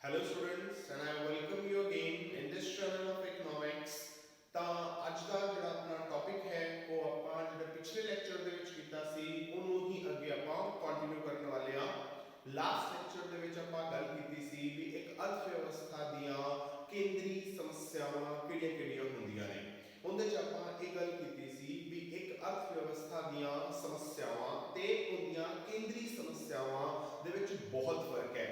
Hello students and I welcome you again in this channel of economics। ਤਾਂ ਅੱਜ ਦਾ ਜਿਹੜਾ ਆਪਣਾ ਟੌਪਿਕ ਹੈ ਉਹ ਆਪਾਂ ਜਿਹੜਾ ਪਿਛਲੇ ਲੈਕਚਰ ਦੇ ਵਿੱਚ ਕੀਤਾ ਸੀ ਉਹਨੂੰ ਹੀ ਅੱਗੇ ਆਪਾਂ ਕੰਟੀਨਿਊ ਕਰਨ ਵਾਲੇ ਆ। ਲਾਸਟ ਲੈਕਚਰ ਦੇ ਵਿੱਚ ਆਪਾਂ ਗੱਲ ਕੀਤੀ ਸੀ ਵੀ ਇੱਕ ਅਰਥ ਵਿਵਸਥਾ ਦੀਆਂ ਕੇਂਦਰੀ ਸਮੱਸਿਆਵਾਂ ਕਿਹੜੀਆਂ-ਕਿਹੜੀਆਂ ਹੁੰਦੀਆਂ ਨੇ। ਉਹਦੇ ਚ ਆਪਾਂ ਇਹ ਗੱਲ ਕੀਤੀ ਸੀ ਵੀ ਇੱਕ ਅਰਥ ਵਿਵਸਥਾ ਦੀਆਂ ਸਮੱਸਿਆਵਾਂ ਤੇ ਉਹਦੀਆਂ ਕੇਂਦਰੀ ਸਮੱਸਿਆਵਾਂ ਦੇ ਵਿੱਚ ਬਹੁਤ ਫਰਕ ਹੈ।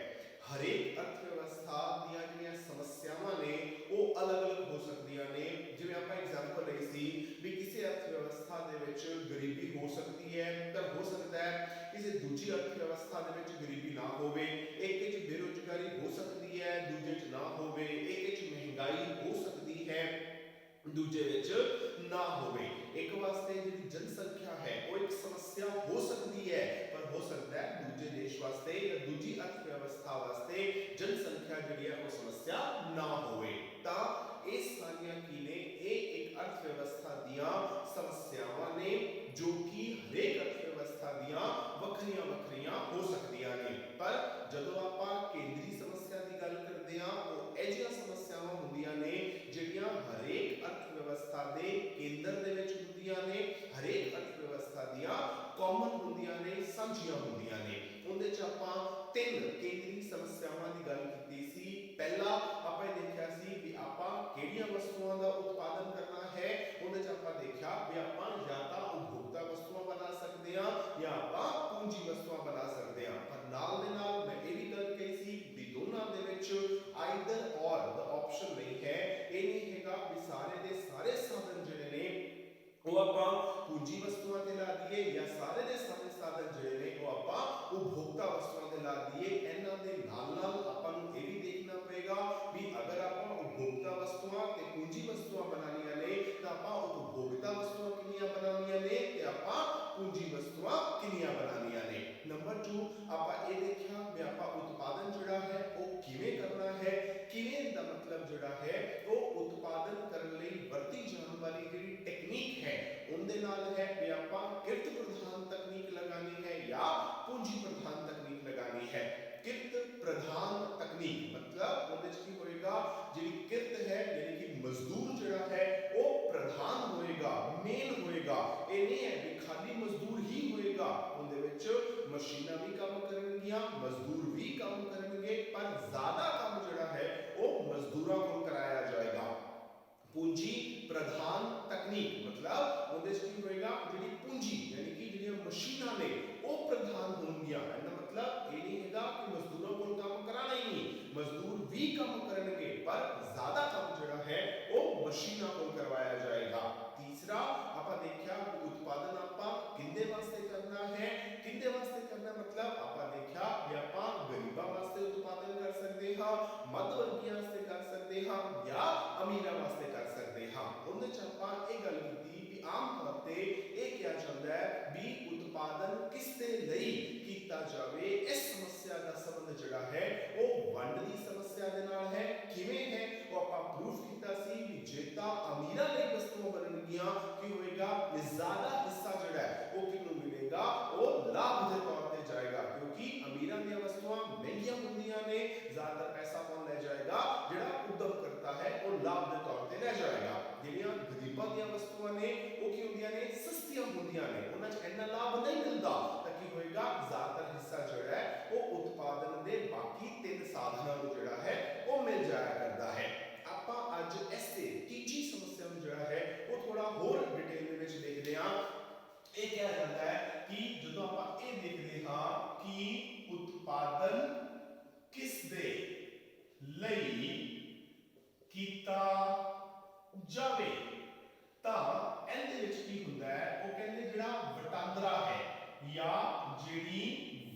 ਹਰੇਕ ਅਰਥ ਵਿਵਸਥਾ ਦੀਆਂ ਜਿਹੜੀਆਂ ਸਮੱਸਿਆਵਾਂ ਨੇ ਉਹ ਅਲੱਗ-ਅਲੱਗ ਹੋ ਸਕਦੀਆਂ ਨੇ। ਜਿਵੇਂ ਆਪਾਂ ਐਗਜ਼ਾਮਪਲ ਲਈ ਸੀ ਵੀ ਕਿਸੇ ਅਰਥ ਵਿਵਸਥਾ ਦੇ ਵਿੱਚ ਗਰੀਬੀ ਹੋ ਸਕਦੀ ਹੈ ਤਾਂ ਹੋ ਸਕਦਾ ਹੈ ਕਿਸੇ ਦੂਜੀ ਅਰਥ ਵਿਵਸਥਾ ਦੇ ਵਿੱਚ ਗਰੀਬੀ ਨਾ ਹੋਵੇ। ਇੱਕ ਵਿੱਚ ਬੇਰੁਜ਼ਗਾਰੀ ਹੋ ਸਕਦੀ ਹੈ, ਦੂਜੇ 'ਚ ਨਾ ਹੋਵੇ। ਇੱਕ ਵਿੱਚ ਮਹਿੰਗਾਈ ਹੋ ਸਕਦੀ ਹੈ, ਦੂਜੇ ਵਿੱਚ ਨਾ ਹੋਵੇ। ਇੱਕ ਵਾਸਤੇ ਜਿਹੜੀ ਜਨਸੰਖਿਆ ਹੈ ਉਹ ਇੱਕ ਸਮੱਸਿਆ ਹੋ ਸਕਦੀ ਹੈ, ਪਰ ਹੋ ਸਕਦਾ ਹੈ ਦੂਜੇ ਦੇਸ਼ ਵਾਸਤੇ ਜਾਂ ਦੂਜੀ ਅਰਥ ਵਿਵਸਥਾ ਵਾਸਤੇ ਜਨਸੰਖਿਆ ਜਿਹੜੀ ਹੈ ਉਹ ਸਮੱਸਿਆ ਨਾ ਹੋਵੇ। ਤਾਂ ਇਹ ਸਾਰੀਆਂ ਕੀ ਨੇ? ਇਹ ਇੱਕ ਅਰਥ ਵਿਵਸਥਾ ਦੀਆਂ ਸਮੱਸਿਆਵਾਂ ਨੇ ਜੋ ਕਿ ਹਰੇਕ ਅਰਥ ਵਿਵਸਥਾ ਦੀਆਂ ਵੱਖਰੀਆਂ ਹੋ ਸਕਦੀਆਂ ਨੇ। ਪਰ ਜਦੋਂ ਆਪਾਂ ਕੇਂਦਰੀ ਸਮੱਸਿਆ ਦੀ ਗੱਲ ਕਰਦੇ ਹਾਂ ਉਹ ਅਜਿਹੀਆਂ ਸਮੱਸਿਆਵਾਂ ਹੁੰਦੀਆਂ ਨੇ ਜਿਹੜੀਆਂ ਹਰੇਕ ਅਰਥ ਵਿਵਸਥਾ ਦੇ ਕੇਂਦਰ ਦੇ ਵਿੱਚ ਹੁੰਦੀਆਂ ਨੇ, ਹਰੇਕ ਅਰਥ ਵਿਵਸਥਾ ਦੀਆਂ ਕਾਮਨ ਹੁੰਦੀਆਂ ਨੇ, ਸਾਂਝੀਆਂ ਹੁੰਦੀਆਂ ਨੇ। ਉਹਦੇ ਚ ਆਪਾਂ ਤਿੰਨ ਕੇਂਦਰੀ ਸਮੱਸਿਆਵਾਂ ਦੀ ਗੱਲ ਕੀਤੀ ਸੀ। ਪਹਿਲਾ ਆਪਾਂ ਇਹ ਦੇਖਿਆ ਸੀ ਵੀ ਆਪਾਂ ਕਿਹੜੀਆਂ ਵਸਤੂਆਂ ਦਾ ਉਤਪਾਦਨ ਕਰਨਾ ਹੈ। ਉਹਦੇ ਚ ਆਪਾਂ ਦੇਖਿਆ ਵੀ ਆਪਾਂ ਜਾਂ ਤਾਂ ਉਪਭੋਗਤਾ ਵਸਤੂਆਂ ਬਣਾ ਸਕਦੇ ਹਾਂ ਜਾਂ ਆਪਾਂ ਪੂੰਜੀ ਵਸਤੂਆਂ ਬਣਾ ਸਕਦੇ ਹਾਂ। ਪਰ ਨਾਲ ਦੇ ਨਾਲ ਮੈਂ ਇਹ ਵੀ ਗੱਲ ਕਹੀ ਸੀ ਵੀ ਦੋਨਾਂ ਦੇ ਵਿੱਚ ਆਈਦਰ ਔਰ ਦਾ ਆਪਸ਼ਨ ਨਹੀਂ ਹੈ। ਇਹ ਨਹੀਂ ਹੈਗਾ ਵੀ ਸਾਰੇ ਦੇ ਸਾਰੇ ਸਾਧਨ ਜਿਹੜੇ ਨੇ ਉਹ ਆਪਾਂ ਪੂੰਜੀ ਵਸਤੂਆਂ ਤੇ ਲਾ ਦਈਏ ਜਾਂ ਸਾਰੇ ਦੇ ਸਾਰੇ ਸਾਧਨ ਜਿਹੜੇ ਨੇ ਉਹ ਆਪਾਂ ਉਪਭੋਗਤਾ ਵਸਤੂਆਂ ਤੇ ਲਾ ਦਈਏ। ਇਹਨਾਂ ਦੇ ਨਾਲ ਆਪਾਂ ਨੂੰ ਇਹ ਵੀ ਦੇਖਣਾ ਪਏਗਾ ਵੀ ਅਗਰ ਆਪਾਂ ਉਪਭੋਗਤਾ ਵਸਤੂਆਂ ਤੇ ਪੂੰਜੀ ਵਸਤੂਆਂ ਬਣਾਉਣੀਆਂ ਨੇ ਤਾਂ ਆਪਾਂ ਉਪਭੋਗਤਾ ਵਸਤੂਆਂ ਕਿੰਨੀਆਂ ਬਣਾਉਣੀਆਂ ਨੇ ਤੇ ਆਪਾਂ ਪੂੰਜੀ ਵਸਤੂਆਂ ਕਿੰਨੀਆਂ ਬਣਾਉਣੀਆਂ ਨੇ। ਨੰਬਰ 2 ਆਪਾਂ ਇਹ ਦੇਖਿਆ ਵੀ ਆਪਾਂ ਉਤਪਾਦਨ ਜਿਹੜਾ ਹੈ ਉਹ ਕਿਵੇਂ ਕਰਨਾ ਹੈ। ਕਿਵੇਂ ਦਾ ਮਤਲਬ ਜਿਹੜਾ ਹੈ ਉਹ ਉਤਪਾਦਨ ਕਰਨ ਲਈ ਵਰਤੀ ਜਾਣ ਵਾਲੀ ਜਿਹੜੀ ਟੈਕਨੀਕ ਹੈ ਉਹਦੇ ਨਾਲ ਹੈ ਵੀ ਆਪਾਂ ਕਿਰਤ ਪ੍ਰਧਾਨ ਤਕਨੀਕ ਲਗਾਣੀ ਹੈ ਜਾਂ ਪੂੰਜੀ ਪ੍ਰਧਾਨ ਤਕਨੀਕ ਲਗਾਣੀ ਹੈ। ਕਿਰਤ ਪ੍ਰਧਾਨ ਤਕਨੀਕ ਮਤਲਬ ਉਹਦੇ ਚ ਕੀ ਹੋਏਗਾ, ਜਿਹੜੀ ਕਿਰਤ ਹੈ ਯਾਨੀ ਕਿ ਮਜ਼ਦੂਰ ਜਿਹੜਾ ਹੈ ਉਹ ਪ੍ਰਧਾਨ ਹੋਏਗਾ, ਮੇਨ ਹੋਏਗਾ। ਇਹ ਨਹੀਂ ਹੈ ਵੀ ਖਾਲੀ ਮਜ਼ਦੂਰ ਹੀ ਹੋਏਗਾ, ਉਹਦੇ ਵਿੱਚ ਮਸ਼ੀਨਾਂ ਵੀ ਕੰਮ ਕਰਨਗੀਆਂ, ਮਜ਼ਦੂਰ ਵੀ ਕੰਮ ਕਰਨਗੇ, ਪਰ ਜ਼ਿਆਦਾ ਕੰਮ ਜਿਹੜਾ ਹੈ ਉਹ ਮਜ਼ਦੂਰਾਂ ਕੋਲ ਕਰਾਇਆ ਜਾਏਗਾ। ਪੂੰਜੀ ਪ੍ਰਧਾਨ ਤਕਨੀਕ ਮਤਲਬ ਉਹਦੇ ਚ ਕੀ ਹੋਏਗਾ, ਜਿਹੜੀ ਪੂੰਜੀ ਯਾਨੀ ਕਿ ਜਿਹੜੀਆਂ ਮਸ਼ੀਨਾਂ ਨੇ ਉਹ ਪ੍ਰਧਾਨ ਹੋਣਗੀਆਂ। ਇਹਦਾ ਮਤਲਬ ਇਹ ਨਹੀਂ ਹੈਗਾ ਕਿ ਮਜ਼ਦੂਰਾਂ ਕੋਲ ਕੰਮ ਕਰਾਣਾ ਹੀ ਨਹੀਂ, ਮਜ਼ਦੂਰ ਵੀ ਕੰਮ ਕਰਨਗੇ ਪਰ ਜ਼ਿਆਦਾ ਕੰਮ ਜਿਹੜਾ ਹੈ ਉਹ ਮਸ਼ੀਨਾਂ ਕੋਲ ਕਰਵਾਇਆ ਜਾਏਗਾ। ਤੀਸਰਾ ਆਪਾਂ ਦੇਖਿਆ ਉਤਪਾਦਨ ਆਪਾਂ ਕਿੰਦੇ ਵਾਸਤੇ ਕਰਨਾ ਹੈ। ਕਿੰਦੇ ਵਾਸਤੇ ਕਰਨਾ ਮਤਲਬ ਆਪਾਂ ਦੇਖਿਆ ਵੀ ਆਪਾਂ ਗਰੀਬਾਂ ਵਾਸਤੇ ਉਤਪਾਦਨ ਕਰ ਸਕਦੇ ਹਾਂ, ਮੱਧ ਵਰਗੀਆਂ ਵਾਸਤੇ ਕਰ ਸਕਦੇ ਹਾਂ ਜਾਂ ਅਮੀਰਾਂ ਵਾਸਤੇ ਕਰ ਸਕਦੇ ਹਾਂ। ਉਹਦੇ ਚ ਆਪਾਂ ਇਹ ਗੱਲ ਕੀਤੀ ਵੀ ਆਮ ਤੌਰ ਤੇ ਇਹ ਕਿਹਾ ਜਾਂਦਾ ਹੈ ਵੀ ਉਤਪਾਦਨ ਕਿਸ ਦੇ ਲਈ ਕੀਤਾ ਜਾਵੇ। ਇਸ ਸਮੱਸਿਆ ਦਾ ਸੰਬੰਧ ਜਿਹੜਾ ਹੈ ਉਹ ਵੰਡ ਦੀ ਸਮੱਸਿਆ ਦੇ ਨਾਲ ਹੈ। ਕਿਵੇਂ ਹੈ ਉਹ ਆਪਾਂ ਪ੍ਰੂਫ ਕੀਤਾ ਸੀ ਵੀ ਜੇ ਤਾਂ ਅਮੀਰਾਂ ਲਈ ਵਸਤੂਆਂ ਬਣਨਗੀਆਂ ਕੀ ਹੋਏਗਾ, ਜ਼ਿਆਦਾ ਹਿੱਸਾ ਜਿਹੜਾ ਹੈ ਉਹ ਕਿਹਨੂੰ ਮਿਲੇਗਾ, ਉਹ ਲਾਭ ਦੇ ਤੌਰ ਤੇ ਜਾਏਗਾ। ਕਿਉਂਕਿ ਅਮੀਰਾਂ ਦੀਆਂ ਵਸਤੂਆਂ ਮਹਿੰਗੀਆਂ ਹੁੰਦੀਆਂ ਨੇ, ਜ਼ਿਆਦਾਤਰ ਪੈਸਾ ਕੌਣ ਲੈ ਜਾਏਗਾ, ਜਿਹੜਾ ਉਦਮ ਕਰਤਾ ਹੈ ਉਹ ਲਾਭ ਦੇ ਤੌਰ ਤੇ ਲੈ ਜਾਏਗਾ। ਜਿਹੜੀਆਂ ਗਰੀਬਾਂ ਦੀਆਂ ਵਸਤੂਆਂ ਨੇ ਉਹ ਕੀ ਹੁੰਦੀਆਂ ਨੇ, ਸਸਤੀਆਂ ਹੁੰਦੀਆਂ ਨੇ, ਉਹਨਾਂ 'ਚ ਇੰਨਾ ਲਾਭ ਨਹੀਂ ਮਿਲਦਾ ਤਾਂ ਕੀ ਹੋਏਗਾ, ਜ਼ਿਆਦਾਤਰ ਹਿੱਸਾ ਜਿਹੜਾ ਹੈ ਉਹ ਉਤਪਾਦਨ ਦੇ ਬਾਕੀ ਤਿੰਨ ਸਾਧਨਾਂ ਨੂੰ ਜਿਹੜਾ ਹੈ ਉਹ ਮਿਲ ਜਾਇਆ ਕਰਦਾ ਹੈ। ਆਪਾਂ ਅੱਜ ਇਸੇ ਤੀਜੀ ਸਮੱਸਿਆ ਨੂੰ ਜਿਹੜਾ ਹੈ ਉਹ ਥੋੜਾ ਹੋਰ ਡਿਟੇਲ ਦੇ ਵਿੱਚ ਦੇਖਦੇ ਹਾਂ। ਇਹ ਕਿਹਾ ਜਾਂਦਾ ਹੈ ਕਿ ਜਦੋਂ ਆਪਾਂ ਇਹ ਦੇਖਦੇ ਹਾਂ ਕਿ ਉਤਪਾਦਨ ਕਿਸ ਦੇ ਲਈ ਕੀਤਾ ਜਾਵੇ ਤਾਂ ਇਹਦੇ ਵਿੱਚ ਕੀ ਹੁੰਦਾ ਹੈ, ਉਹ ਕਹਿੰਦੇ ਜਿਹੜਾ ਵਟਾਂਦਰਾ ਹੈ ਜਾਂ ਜਿਹੜੀ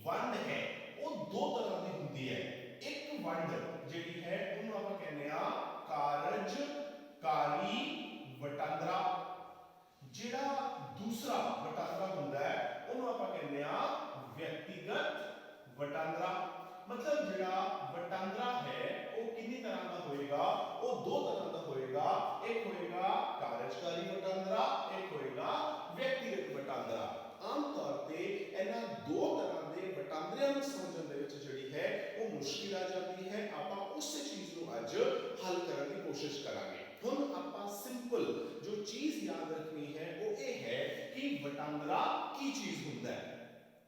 ਵੰਡ ਹੈ ਉਹ ਦੋ ਤਰ੍ਹਾਂ ਦੀ ਹੁੰਦੀ ਹੈ। ਇੱਕ ਵੰਡ ਜਿਹੜੀ ਹੈ ਉਹਨੂੰ ਆਪਾਂ ਕਹਿੰਦੇ ਆ ਕਾਰਜਕਾਰੀ ਵਟਾਂਦਰਾ। ਜਿਹੜਾ ਦੂਸਰਾ ਵਟਾਂਦਰਾ ਹੁੰਦਾ ਹੈ ਉਹਨੂੰ ਆਪਾਂ ਕਹਿੰਦੇ ਆ ਵਿਅਕਤੀਗਤ ਵਟਾਂਦਰਾ। ਮਤਲਬ ਜਿਹੜਾ ਵਟਾਂਦਰਾ ਹੈ ਉਹ ਕਿੰਨੀ ਤਰ੍ਹਾਂ ਦਾ ਹੋਏਗਾ, ਉਹ ਦੋ ਤਰ੍ਹਾਂ ਦਾ ਹੋਏਗਾ। ਇੱਕ ਹੋਏਗਾ ਕਾਰਜਕਾਰੀ ਵਟਾਂਦਰਾ, ਇੱਕ ਹੋਏਗਾ ਵਿਅਕਤੀਗਤ ਵਟਾਂਦਰਾ। ਆਮ ਤੌਰ ਤੇ ਇਹਨਾਂ ਦੋ ਤਰ੍ਹਾਂ ਦੇ ਵਟਾਂਦਰਿਆਂ ਨੂੰ ਸਮਝਣ ਦੇ ਵਿੱਚ ਜਿਹੜੀ ਹੈ ਉਹ ਮੁਸ਼ਕਿਲ ਆ ਜਾਂਦੀ ਹੈ। ਆਪਾਂ ਕੋਸ਼ਿਸ਼ ਕਰਾਂਗੇ। ਹੁਣ ਆਪਾਂ ਸਿੰਪਲ ਜੋ ਚੀਜ਼ ਯਾਦ ਰੱਖਣੀ ਹੈ ਉਹ ਇਹ ਹੈ ਕਿ ਵਟਾਂਦਰਾ ਕੀ ਚੀਜ਼ ਹੁੰਦਾ ਹੈ।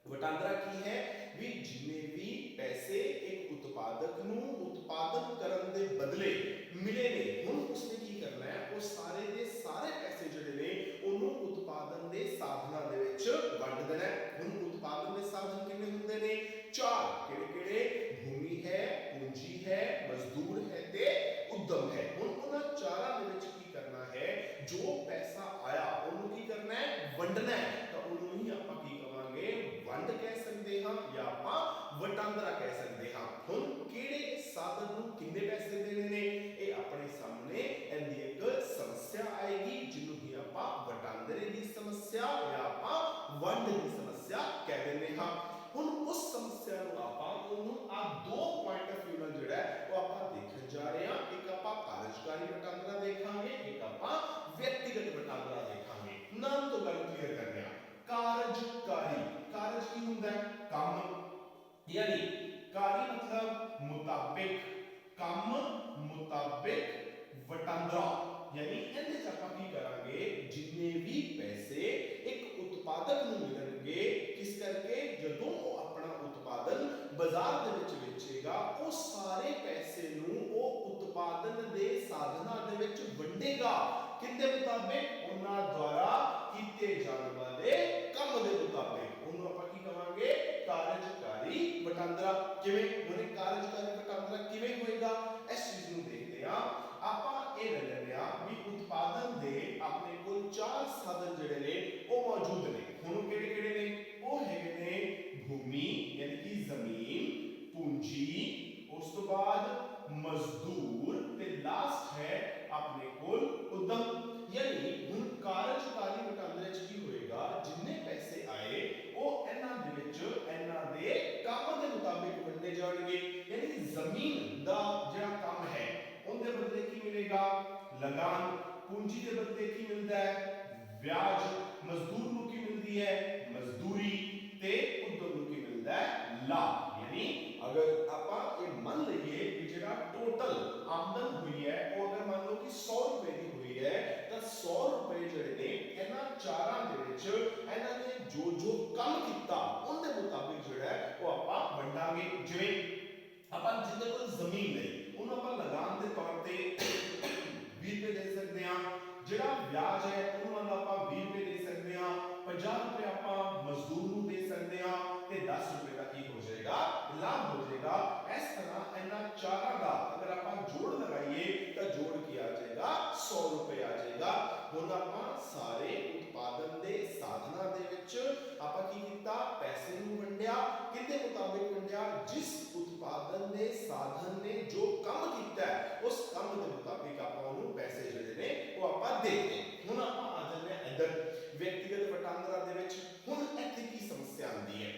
ਵਟਾਂਦਰਾ ਕੀ ਹੈ ਵੀ ਜਿੰਨੇ ਵੀ ਪੈਸੇ ਇੱਕ ਉਤਪਾਦਕ ਨੂੰ ਉਤਪਾਦਨ ਕਰਨ ਦੇ ਬਦਲੇ ਮਿਲੇ ਨੇ, ਹੁਣ ਉਸਨੇ ਕੀ ਕਰਨਾ ਹੈ, ਉਹ ਸਾਰੇ ਦੇ ਸਾਰੇ ਪੈਸੇ ਜਿਹੜੇ ਨੇ ਉਹਨੂੰ ਉਤਪਾਦਨ ਦੇ ਸਾਧਨਾਂ ਦੇ ਵਿੱਚ ਵੰਡ ਦੇਣਾ ਹੈ। ਹੁਣ ਉਤਪਾਦਨ ਦੇ ਸਾਧਨ ਕਿੰਨੇ ਹੁੰਦੇ ਨੇ? ਚਾਰ। ਕਿਹੜੇ ਕਿਹੜੇ? ਭੂਮੀ ਹੈ, ਪੂੰਜੀ ਹੈ, ਮਜ਼ਦੂਰ ਹੈ ਤੇ ਉਦਮ ਹੈ। ਹੁਣ ਉਹਨਾਂ ਚਾਰਾਂ ਦੇ ਵਿੱਚ ਕੀ ਕਰਨਾ ਹੈ, ਜੋ ਪੈਸਾ ਆਇਆ ਉਹਨੂੰ ਕੀ ਕਰਨਾ ਹੈ, ਵੰਡਣਾ ਹੈ। ਤਾਂ ਉਹਨੂੰ ਹੀ ਆਪਾਂ ਕੀ ਕਵਾਂਗੇ, ਵੰਡ ਕਹਿ ਸਕਦੇ ਹਾਂ ਜਾਂ ਆਪਾਂ ਵਟਾਂਦਰਾ ਕਹਿ ਸਕਦੇ ਹਾਂ। ਹੁਣ ਕਿਹੜੇ ਸਾਧਨ ਨੂੰ ਕਿੰਨੇ ਪੈਸੇ ਦੇਣੇ ਨੇ, ਇਹ ਆਪਣੇ ਸਾਹਮਣੇ ਇਹਦੀ ਇੱਕ ਸਮੱਸਿਆ ਆਏਗੀ ਜਿਹਨੂੰ ਹੀ ਆਪਾਂ ਵਟਾਂਦਰੇ ਦੀ ਸਮੱਸਿਆ ਜਾਂ ਆਪਾਂ ਵੰਡ ਦੀ ਸਮੱਸਿਆ ਕਹਿ ਦਿੰਦੇ ਹਾਂ। ਹੁਣ ਉਸ ਸਮੱਸਿਆ ਨੂੰ ਆਪਾਂ ਉਹਨੂੰ ਆ ਦੋ ਪੁਆਇੰਟ ਆਫ ਵਿਊ ਨਾਲ ਜਿਹੜਾ ਹੈ ਉਹ ਆਪਾਂ ਦੇਖਣ ਜਾ ਰਹੇ ਹਾਂ। ਇੱਕ ਆਪਾਂ ਕਾਰਜਕਾਰੀ ਵਟਾਂਦਰਾ ਦੇਖਾਂਗੇ, ਇੱਕ ਆਪਾਂ ਵਿਅਕਤੀਗਤ ਵਟਾਂਦਰਾ ਦੇਖਾਂਗੇ। ਨਾਮ ਤੋਂ ਗੱਲ ਕਲੀਅਰ ਕਰਦੇ ਹਾਂ। ਕਾਰਜਕਾਰੀ, ਕਾਰਜ ਕੀ ਹੁੰਦਾ ਹੈ? ਕੰਮ, यानी कार्य मतलब मुताबिक, काम मुताबिक वटांदरा, यानी ਇਹਦੇ ਚ ਆਪਾਂ ਕੀ ਕਰਾਂਗੇ, ਜਿੰਨੇ ਵੀ ਪੈਸੇ ਇੱਕ ਉਤਪਾਦਕ ਨੂੰ ਮਿਲਣਗੇ ਕਿਸ ਕਰਕੇ, ਜਦੋਂ ਉਹ ਆਪਣਾ ਉਤਪਾਦਨ ਬਾਜ਼ਾਰ ਦੇ ਵਿੱਚ ਵੇਚੇਗਾ, ਉਹ ਸਾਰੇ ਪੈਸੇ ਨੂੰ ਉਹ ਉਤਪਾਦਨ ਦੇ ਸਾਧਨਾਂ ਦੇ ਵਿੱਚ ਵੰਡੇਗਾ। ਕਿੰਦੇ ਮੁਤਾਬਿਕ? ਉਹਨਾਂ ਦੁਆਰਾ ਕੀਤੇ ਜਾਣ ਵਾਲੇ ਕੰਮ ਦੇ ਮੁਤਾਬਿਕ। ਉਹਨੂੰ ਆਪਾਂ ਕੀ ਕਹਾਂਗੇ, ਕਾਰਜਕਾਰੀ ਵਟਾਂਦਰਾ। ਕਿਵੇਂ ਉਹਨੇ ਕਾਰਜਕਾਰੀ ਵਟਾਂਦਰਾ ਕਿਵੇਂ ਹੋਏਗਾ, ਇਸ ਚੀਜ਼ ਨੂੰ ਦੇਖਦੇ ਹਾਂ। ਆਪਾਂ ਇਹ ਲੈ ਲੈਂਦੇ ਹਾਂ ਵੀ ਉਤਪਾਦਨ ਦੇ ਆਪਣੇ ਕੋਲ ਚਾਰ ਸਾਧਨ ਜਿਹੜੇ ਨੇ ਉਹ ਮੌਜੂਦ ਨੇ। ਹੁਣ ਕਿਹੜੇ ਕਿਹੜੇ ਨੇ? ਉਹ ਹੈਗੇ ਨੇ ਭੂਮੀ ਯਾਨੀ ਕਿ ਜ਼ਮੀਨ, ਪੂੰਜੀ, ਉਸ ਤੋਂ ਬਾਅਦ ਮਜ਼ਦੂਰ ਤੇ ਲਾਸਟ ਹੈ ਆਪਣੇ ਕੋਲ ਉਦਮ। यानी ਹੁਣ ਕਾਰਜਕਾਰੀ ਵਟਾਂਦਰੇ ਚ ਕੀ ਹੋਏਗਾ, ਜਿੰਨੇ ਪੈਸੇ ਆਏ ਉਹ ਇਹਨਾਂ ਦੇ ਵਿੱਚ ਇਹਨਾਂ ਦੇ ਕੰਮ ਦੇ ਮੁਤਾਬਿਕ ਵੰਡੇ ਜਾਣਗੇ। ਯਾਨੀ ਜ਼ਮੀਨ ਦਾ ਜਿਹੜਾ ਕੰਮ ਹੈ ਉਹਦੇ ਬਦਲੇ ਕੀ ਮਿਲੇਗਾ, ਲਗਾਨ। ਪੂੰਜੀ ਦੇ ਬਦਲੇ ਕੀ ਮਿਲਦਾ ਹੈ, ਵਿਆਜ। ਮਜ਼ਦੂਰ ਨੂੰ ਕੀ ਮਿਲਦੀ ਹੈ, ਮਜ਼ਦੂਰੀ। ਤੇ ਉਦਮ ਨੂੰ ਕੀ ਮਿਲਦਾ ਹੈ, ਲਾਭ। यानी अगर ਆਪਾਂ ਇਹ ਮੰਨ ਲਈਏ ਕਿ ਜਿਹੜਾ ਟੋਟਲ ਆਮਦਨ ਹੋਈ ਹੈ ਉਹ ਅਗਰ ਮੰਨ ਲਓ ਕਿ 100 ਰੁਪਏ ਦੀ ਹੋਈ ਹੈ, ਤਾਂ 100 ਰੁਪਏ ਜਿਹੜੇ ਨੇ ਇਹਨਾਂ ਚਾਰਾਂ ਦੇ ਵਿੱਚ ਇਹਨਾਂ ਨੇ ਜੋ ਜੋ ਕੰਮ ਕੀਤਾ ਉਹਦੇ ਮੁਤਾਬਿਕ ਜਿਹੜਾ ਹੈ ਉਹ ਆਪਾਂ ਵੰਡਾਂਗੇ। ਜਿਵੇਂ ਆਪਾਂ ਜਿੰਨੇ ਕੋਲ ਜ਼ਮੀਨ ਲਈ ਉਹਨੂੰ ਆਪਾਂ ਲਗਾਨ ਦੇ ਤੌਰ ਤੇ 20 ਰੁਪਏ ਦੇ ਸਕਦੇ ਹਾਂ। ਜਿਹੜਾ ਵਿਆਜ ਹੈ ਉਹਨੂੰ ਮੰਨ ਲਓ ਆਪਾਂ 20 ਰੁਪਏ ਦੇ ਸਕਦੇ ਹਾਂ। 50 ਰੁਪਏ ਆਪਾਂ ਮਜ਼ਦੂਰ ਨੂੰ ਦੇ ਸਕਦੇ ਹਾਂ ਤੇ 10 ਰੁਪਏ ਦਾ ਕੀ ਹੋ ਜਾਏਗਾ, ਲਾਭ ਹੋ ਜਾਏਗਾ। ਇਸ ਤਰ੍ਹਾਂ ਇਹਨਾਂ ਚਾਰਾਂ ਦਾ ਅਗਰ ਆਪਾਂ ਜੋੜ ਲਗਾਈਏ ਤਾਂ ਜੋੜ ਕੀ ਆ ਜਾਏਗਾ, 100 ਰੁਪਏ ਆ ਜਾਏਗਾ। ਹੁਣ ਆਪਾਂ ਸਾਰੇ ਉਤਪਾਦਨ ਦੇ ਸਾਧਨਾਂ ਦੇ ਵਿੱਚ ਆਪਾਂ ਕੀ ਕੀਤਾ, ਪੈਸੇ ਨੂੰ ਵੰਡਿਆ। ਕਿਹਦੇ ਮੁਤਾਬਿਕ ਵੰਡਿਆ, ਜਿਸ ਉਤਪਾਦਨ ਦੇ ਸਾਧਨ ਨੇ ਜੋ ਕੰਮ ਕੀਤਾ ਉਸ ਕੰਮ ਦੇ ਮੁਤਾਬਿਕ ਆਪਾਂ ਉਹਨੂੰ ਪੈਸੇ ਜਿਹੜੇ ਨੇ ਉਹ ਆਪਾਂ ਦੇਤੇ। ਹੁਣ ਆਪਾਂ ਆ ਜਾਂਦੇ ਹਾਂ ਇੱਧਰ ਵਿਅਕਤੀਗਤ ਵਟਾਂਦਰਾ ਦੇ ਵਿੱਚ। ਹੁਣ ਇੱਥੇ ਕੀ ਸਮੱਸਿਆ ਆਉਂਦੀ ਹੈ,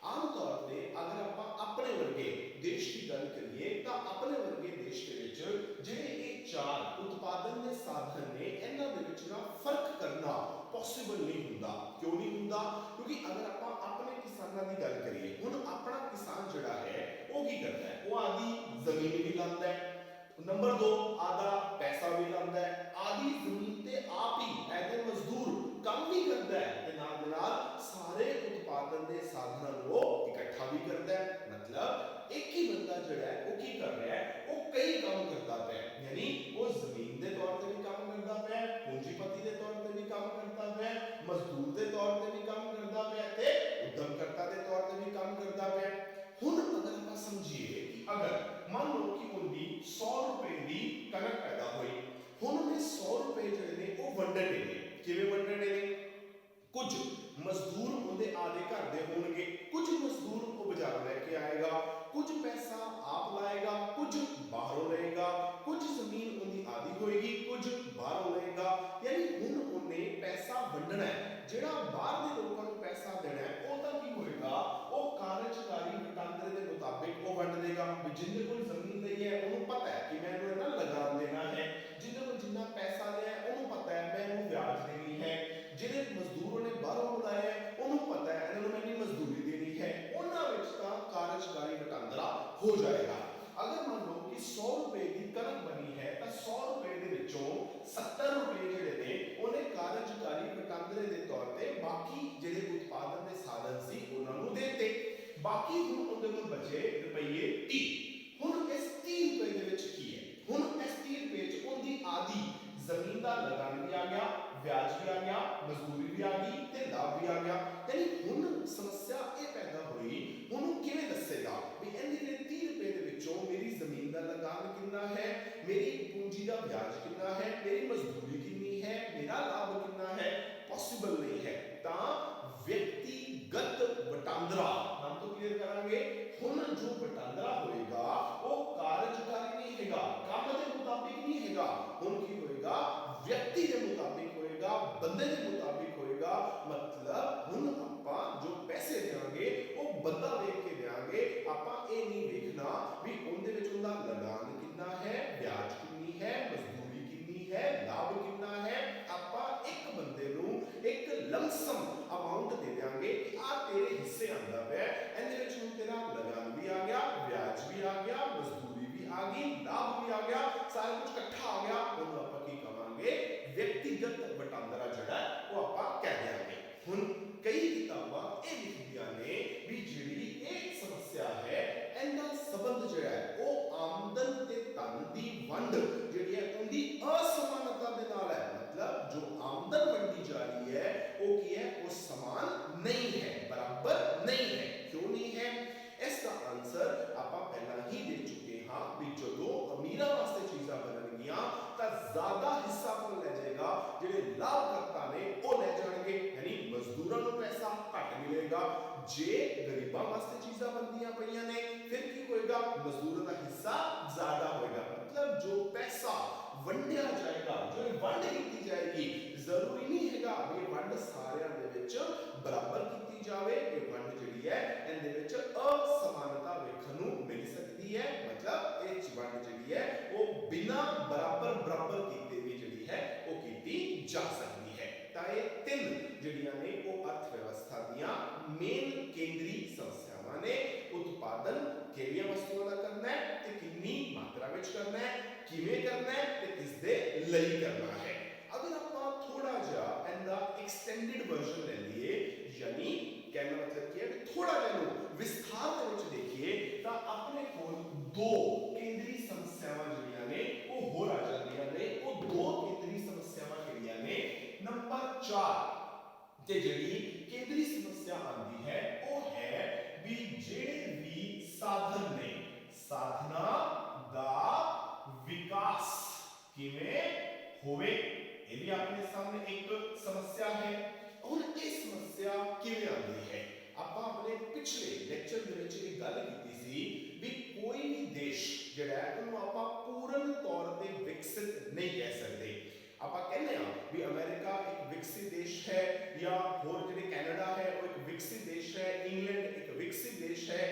ਆਮ ਤੌਰ ਤੇ ਅਗਰ ਆਪਾਂ ਆਪਣੇ ਵਰਗੇ ਦੇਸ਼ ਦੀ ਗੱਲ ਕਰੀਏ ਤਾਂ ਆਪਣੇ ਵਰਗੇ ਦੇਸ਼ ਦੇ ਵਿੱਚ ਜਿਹੜੇ ਇਹ ਚਾਰ ਉਤਪਾਦਨ ਦੇ ਸਾਧਨ ਨੇ ਇਹਨਾਂ ਦੇ ਵਿੱਚ ਨਾ ਫਰਕ ਕਰਨਾ ਪੋਸੀਬਲ ਨਹੀਂ ਹੁੰਦਾ। ਕਿਉਂ ਨਹੀਂ ਹੁੰਦਾ, ਕਿਉਂਕਿ ਅਗਰ ਆਪਾਂ ਆਪਣੇ ਕਿਸਾਨਾਂ ਦੀ ਗੱਲ ਕਰੀਏ, ਹੁਣ ਆਪਣਾ ਕਿਸਾਨ ਜਿਹੜਾ ਹੈ ਉਹ ਕੀ ਕਰਦਾ ਹੈ, ਉਹ ਆਦੀ ਜ਼ਮੀਨ ਵੀ ਲਾਉਂਦਾ ਹੈ, ਨੰਬਰ 2 ਆधा पैसा भी लाता है, आधी जमीन ते आप ही ऐसे मजदूर काम भी करता है ते नाल दे नाल सारे उत्पादन दे साधनां नूं इकट्ठा भी करता है। मतलब एक ही बंदा जिहड़ा है वो की कर रहा है, वो कई काम करता है। यानी वो जमीन दे तौर ते भी काम करता है, पूंजीपति दे तौर ते भी काम करता है, मजदूर दे तौर ते भी काम करता है ते उद्यमकर्ता दे तौर ते भी काम करता है। हुण अगर आप समझिए कि अगर मान लो कि उनकी 100 रुपए की कनक पैदा हुई, हुण उन्हें 100 रुपए ਜਿਹੜੇ ਨੇ ਉਹ ਵੰਡਣੇ ਨੇ। ਕਿਵੇਂ ਵੰਡਣੇ ਨੇ, ਕੁਝ ਮਜ਼ਦੂਰ ਉਹਦੇ ਆਦੇ ਘਰ ਦੇ ਹੋਣਗੇ, ਕੁਝ ਮਜ਼ਦੂਰ ਉਹ ਬਾਜ਼ਾਰੋਂ ਲੈ ਕੇ ਆਏਗਾ, ਕੁਝ ਪੈਸਾ ਆਪ ਲਾਏਗਾ, ਕੁਝ ਬਾਹਰੋਂ ਲਏਗਾ, ਕੁਝ ਜ਼ਮੀਨ ਉਹਦੀ ਆਦੀ ਹੋਏਗੀ, ਕੁਝ ਬਾਹਰੋਂ ਲਏਗਾ। ਯਾਨੀ ਹੁਣ ਉਹਨੇ ਪੈਸਾ ਵੰਡਣਾ ਹੈ। ਜਿਹੜਾ ਬਾਹਰ ਦੇ ਲੋਕਾਂ ਨੂੰ ਪੈਸਾ ਦੇਣਾ ਹੈ ਉਹ ਤਾਂ ਕੀ ਹੋਏਗਾ, ਉਹ ਕਾਰਜਕਾਰੀ ਵਟਾਂਦਰੇ ਦੇ ਮੁਤਾਬਿਕ ਉਹ ਵੰਡ ਦੇਗਾ। ਜਿੰਨੇ ਕੋਲ ਜ਼ਮੀਨ ਲਈ ਹੈ ਉਹਨੂੰ ਪਤਾ ਹੈ ਕਿ ਮੈਨੂੰ ਇਹਨਾਂ ਲਗਾਨ ਦੇਣਾ ਹੈ, ਜਿੰਨੇ ਕੋਲ ਜਿੰਨਾ ਪੈਸਾ ਲਿਆ ਉਹਨੂੰ ਪਤਾ ਹੈ ਮੈਂ ਇਹਨੂੰ ਵਿਆਜ ਦੇਣੀ ਹੈ, ਜਿਹੜੇ ਮਜ਼ਦੂਰ ਨੇ ਬਾਹਰੋਂ ਬੁਲਾਇਆ ਹੈ ਉਹਨੂੰ ਪਤਾ ਹੈ ਇਹਨਾਂ ਨੂੰ ਮੈंने ਮਜ਼ਦੂਰੀ ਦੇਣੀ ਹੈ। ਉਹਨਾਂ ਵਿੱਚ ਤਾਂ ਕਾਰਜਕਾਰੀ ਵਟਾਂਦਰਾ ਹੋ ਜਾਏਗਾ। अगर मान लो कि 100 रुपए की कनक बनी है तो 100 ਮਜ਼ਦੂਰੀ ਵੀ ਆ ਗਈ ਤੇ ਲਾਭ ਵੀ ਆ ਗਿਆ। ਯਾਨੀ ਹੁਣ ਸਮੱਸਿਆ ਇਹ ਪੈਦਾ ਹੋਈ, ਹੁਣ ਉਹ ਕਿਵੇਂ ਦੱਸੇਗਾ ਵੀ ਇਹਦੇ ਨੇ 30 ਰੁਪਏ ਦੇ ਵਿੱਚੋਂ ਮੇਰੀ ਜ਼ਮੀਨ ਦਾ ਲਗਾਨ ਕਿੰਨਾ ਹੈ, ਮੇਰੀ ਪੂੰਜੀ ਦਾ ਵਿਆਜ ਕਿੰਨਾ ਹੈ, ਮੇਰੀ ਮਜ਼ਦੂਰੀ ਕਿੰਨੀ ਹੈ, ਮੇਰਾ ਲਾਭ ਕਿੰਨਾ ਹੈ, ਪੋਸੀਬਲ ਨਹੀਂ ਹੈ। ਤਾਂ ਵਿਅਕਤੀਗਤ ਵਟਾਂਦਰਾ ਨਾਮ ਤੋਂ ਕਲੀਅਰ ਕਰਾਂਗੇ। ਹੁਣ ਜੋ ਵਟਾਂਦਰਾ ਹੋਏਗਾ ਉਹ ਕਾਰਜਕਾਰੀ ਨਹੀਂ ਹੈਗਾ, ਕੰਮ ਦੇ ਮੁਤਾਬਿਕ ਨਹੀਂ ਹੈਗਾ। ਹੁਣ ਕੀ ਹੋਏਗਾ, ਵਿਅਕਤੀ ਦੇ ਮੁਤਾਬਿਕ ਹੋਏਗਾ, ਬੰਦੇ ਦੇ ਮੁਤਾਬਿਕ ਹੋਏਗਾ। ਮਤਲਬ ਹੁਣ ਆਪਾਂ ਜੋ ਪੈਸੇ ਦੇਵਾਂਗੇ ਉਹ ਬੰਦਾ ਵੇਖ ਕੇ ਦੇਵਾਂਗੇ। ਆਪਾਂ ਇਹ ਨਹੀਂ ਵੇਖਣਾ ਵੀ ਉਹਦੇ ਵਿੱਚ ਉਹਦਾ ਲਗਾਨ ਕਿੰਨਾ ਹੈ, ਵਿਆਜ ਕਿੰਨੀ ਹੈ, ਮਜ਼ਦੂਰੀ ਕਿੰਨੀ ਹੈ, ਲਾਭ ਕਿੰਨਾ ਹੈ। ਆਪਾਂ ਇੱਕ ਬੰਦੇ ਨੂੰ ਇੱਕ ਲਮਸਮ ਅਮਾਉਂਟ ਦੇ ਦਿਆਂਗੇ ਕਿ ਆ ਤੇਰੇ ਹਿੱਸੇ ਆਂਦਾ ਪਿਆ, ਇਹਦੇ ਵਿੱਚ ਹੁਣ ਤੇਰਾ ਲਗਾਨ ਵੀ ਆ ਗਿਆ, ਵਿਆਜ ਵੀ ਆ ਗਿਆ, ਮਜ਼ਦੂਰੀ ਵੀ ਆ ਗਈ, ਲਾਭ ਵੀ ਆ ਗਿਆ, ਸਾਰਾ ਕੁਝ ਇਕੱਠਾ ਆ ਗਿਆ। ਉਹਨੂੰ ਆਪਾਂ ਕੀ ਕਹਾਂਗੇ, ਵਿਅਕਤੀਗਤ ਵਟਾਂਦਰਾ ਜਿਹੜਾ ਉਹ ਆਪਾਂ ਕਹਿ ਦਿਆਂਗੇ। ਹੁਣ ਕਈ ਕਿਤਾਬਾਂ ਇਹ ਲਿਖਦੀਆਂ ਨੇ ਵੀ ਜਿਹੜੀ ਇਹ ਸਮੱਸਿਆ ਹੈ ਇਹਦਾ ਸੰਬੰਧ ਜਿਹੜਾ ਹੈ ਉਹ ਆਮਦਨ ਤੇ ਧਨ ਦੀ ਵੰਡ ਜਿਹੜੀ ਹੈ ਉਹਦੀ ਅਸਮਾਨਤਾ ਦੇ ਨਾਲ ਹੈ। ਮਤਲਬ ਜੋ ਆਮਦਨ ਵੰਡੀ ਜਾ ਰਹੀ ਹੈ ਉਹ ਕੀ ਹੈ, ਉਹ ਸਮਾਨ ਨਹੀਂ ਹੈ, ਬਰਾਬਰ ਨਹੀਂ ਹੈ। ਕਿਉਂ ਨਹੀਂ ਹੈ? ਇਸ ਦਾ ਆਨਸਰ ਆਪਾਂ ਪਹਿਲਾਂ ਹੀ ਦੇ ਚੁੱਕੇ ਹਾਂ ਵੀ ਜਦੋਂ ਅਮੀਰਾਂ ਵਾਸਤੇ ਚੀਜ਼ਾਂ ਬਣਨਗੀਆਂ ਤਾਂ ਜ਼ਿਆਦਾ ਹਿੱਸਾ ਕੌਣ ਲੈ ਜਾਏਗਾ, ਜਿਹੜੇ ਲਾਭਕਰਤਾ ਨੇ ਉਹ ਲੈ ਜਾਣਗੇ। ਯਾਨੀ ਮਜ਼ਦੂਰਾਂ ਨੂੰ ਪੈਸਾ ਘੱਟ ਮਿਲੇਗਾ। ਜੇ ਗਰੀਬਾਂ ਵਾਸਤੇ ਚੀਜ਼ਾਂ ਬਣਦੀਆਂ ਪਈਆਂ ਨੇ ਫਿਰ ਕੀ ਹੋਏਗਾ, ਮਜ਼ਦੂਰਾਂ ਦਾ ਹਿੱਸਾ ਜ਼ਿਆਦਾ ਹੋਏਗਾ। ਮਤਲਬ ਜੋ ਪੈਸਾ ਵੰਡਿਆ ਜਾਏਗਾ, ਜੋ ਵੰਡ ਕੀਤੀ ਜਾਏਗੀ, ਜ਼ਰੂਰੀ ਨਹੀਂ ਹੈਗਾ ਵੀ ਵੰਡ ਸਾਰਿਆਂ ਦੇ ਵਿੱਚ ਬਰਾਬਰ ਕੀਤੀ ਜਾਵੇ। ਇਹ ਵੰਡ ਜਿਹੜੀ ਹੈ ਇਹਦੇ ਵਿੱਚ ਅਸਮਾਨਤਾ ਵੇਖਣ ਨੂੰ ਮਿਲ ਸਕਦੀ ਹੈ। ਮਤਲਬ ਇਹ ਵੰਡ ਜਿਹੜੀ ਹੈ ਉਹ ਬਿਨਾਂ ਬਰਾਬਰ ਕੀਤੇ ਵੀ ਜਿਹੜੀ ਹੈ ਉਹ ਕੀਤੀ ਜਾ ਸਕਦੀ ਹੈ। ਤਾਂ ਇਹ ਤਿੰਨ ਜਿਹੜੀਆਂ ਨੇ ਉਹ ਅਰਥ ਵਿਵਸਥਾ ਦੀਆਂ ਮੇਨ ਕੇਂਦਰੀ ਸਮੱਸਿਆਵਾਂ ਨੇ। ਉਤਪਾਦਨ ਕਿਹੜੀਆਂ ਵਸਤੂਆਂ ਦਾ ਕਰਨਾ ਹੈ ਤੇ ਕਿੰਨੀ ਮਾਤਰਾ ਵਿੱਚ ਕਰਨਾ ਹੈ, ਕਿਵੇਂ ਕਰਨਾ ਹੈ ਤੇ ਕਿਸ ਦੇ ਲਈ ਕਰਨਾ ਹੈ। ਅਗਰ ਆਪਾਂ ਥੋੜਾ ਜਿਹਾ ਇਹਦਾ ਐਕਸਟੈਂਡਡ ਵਰਜ਼ਨ ਲੈ ਲਈਏ, ਯਾਨੀ ਕਹਿਣ ਦਾ ਮਤਲਬ ਕੀ ਹੈ ਕਿ ਥੋੜਾ ਜਿਹਾ ਨੂੰ ਵਿਸਥਾਰ ਦੇ ਵਿੱਚ ਦੇਖੀਏ ਤਾਂ ਆਪਣੇ ਕੋਲ ਦੋ ਕੇਂਦਰੀ ਸਮੱਸਿਆਵਾਂ ਜਿਹੜੀਆਂ ਨੇ ਉਹ ਹੋਰ ਆ ਜਾਂਦੀਆਂ ਨੇ। ਉਹ ਦੋ ਕੇਂਦਰੀ ਸਮੱਸਿਆਵਾਂ ਕਿਹੜੀਆਂ ਨੇ? ਨੰਬਰ 4 ਤੇ ਜਿਹੜੀ ਕੇਂਦਰੀ ਸਮੱਸਿਆ ਆਉਂਦੀ ਹੈ ਉਹ ਹੈ ਵੀ ਜਿਹੜੇ ਵੀ ਸਾਧਨ ਨੇ, ਸਾਧਨਾਂ ਦਾ ਵਿਕਾਸ ਕਿਵੇਂ ਹੋਵੇ। ਇਹ ਵੀ ਆਪਣੇ ਸਾਹਮਣੇ ਇੱਕ ਸਮੱਸਿਆ ਹੈ। ਹੁਣ ਇਹ ਸਮੱਸਿਆ ਕਿਵੇਂ ਆਉਂਦੀ ਹੈ? ਆਪਾਂ ਆਪਣੇ ਪਿਛਲੇ ਲੈਕਚਰ ਦੇ ਵਿੱਚ ਇਹ ਗੱਲ ਕੀਤੀ ਸੀ ਵੀ ਕੋਈ ਵੀ ਦੇਸ਼ ਜਿਹੜਾ ਹੈ ਉਹਨੂੰ ਆਪਾਂ ਪੂਰਨ ਤੌਰ ਤੇ ਵਿਕਸਿਤ ਨਹੀਂ ਕਹਿ ਸਕਦੇ। ਆਪਾਂ ਕਹਿੰਦੇ ਆ ਵੀ ਅਮਰੀਕਾ ਇੱਕ ਵਿਕਸਿਤ ਦੇਸ਼ ਹੈ ਜਾਂ ਹੋਰ ਜਿਹੜੇ ਕੈਨੇਡਾ ਹੈ ਉਹ ਇੱਕ ਵਿਕਸਿਤ ਦੇਸ਼ ਹੈ, ਇੰਗਲੈਂਡ ਇੱਕ ਵਿਕਸਿਤ ਦੇਸ਼ ਹੈ।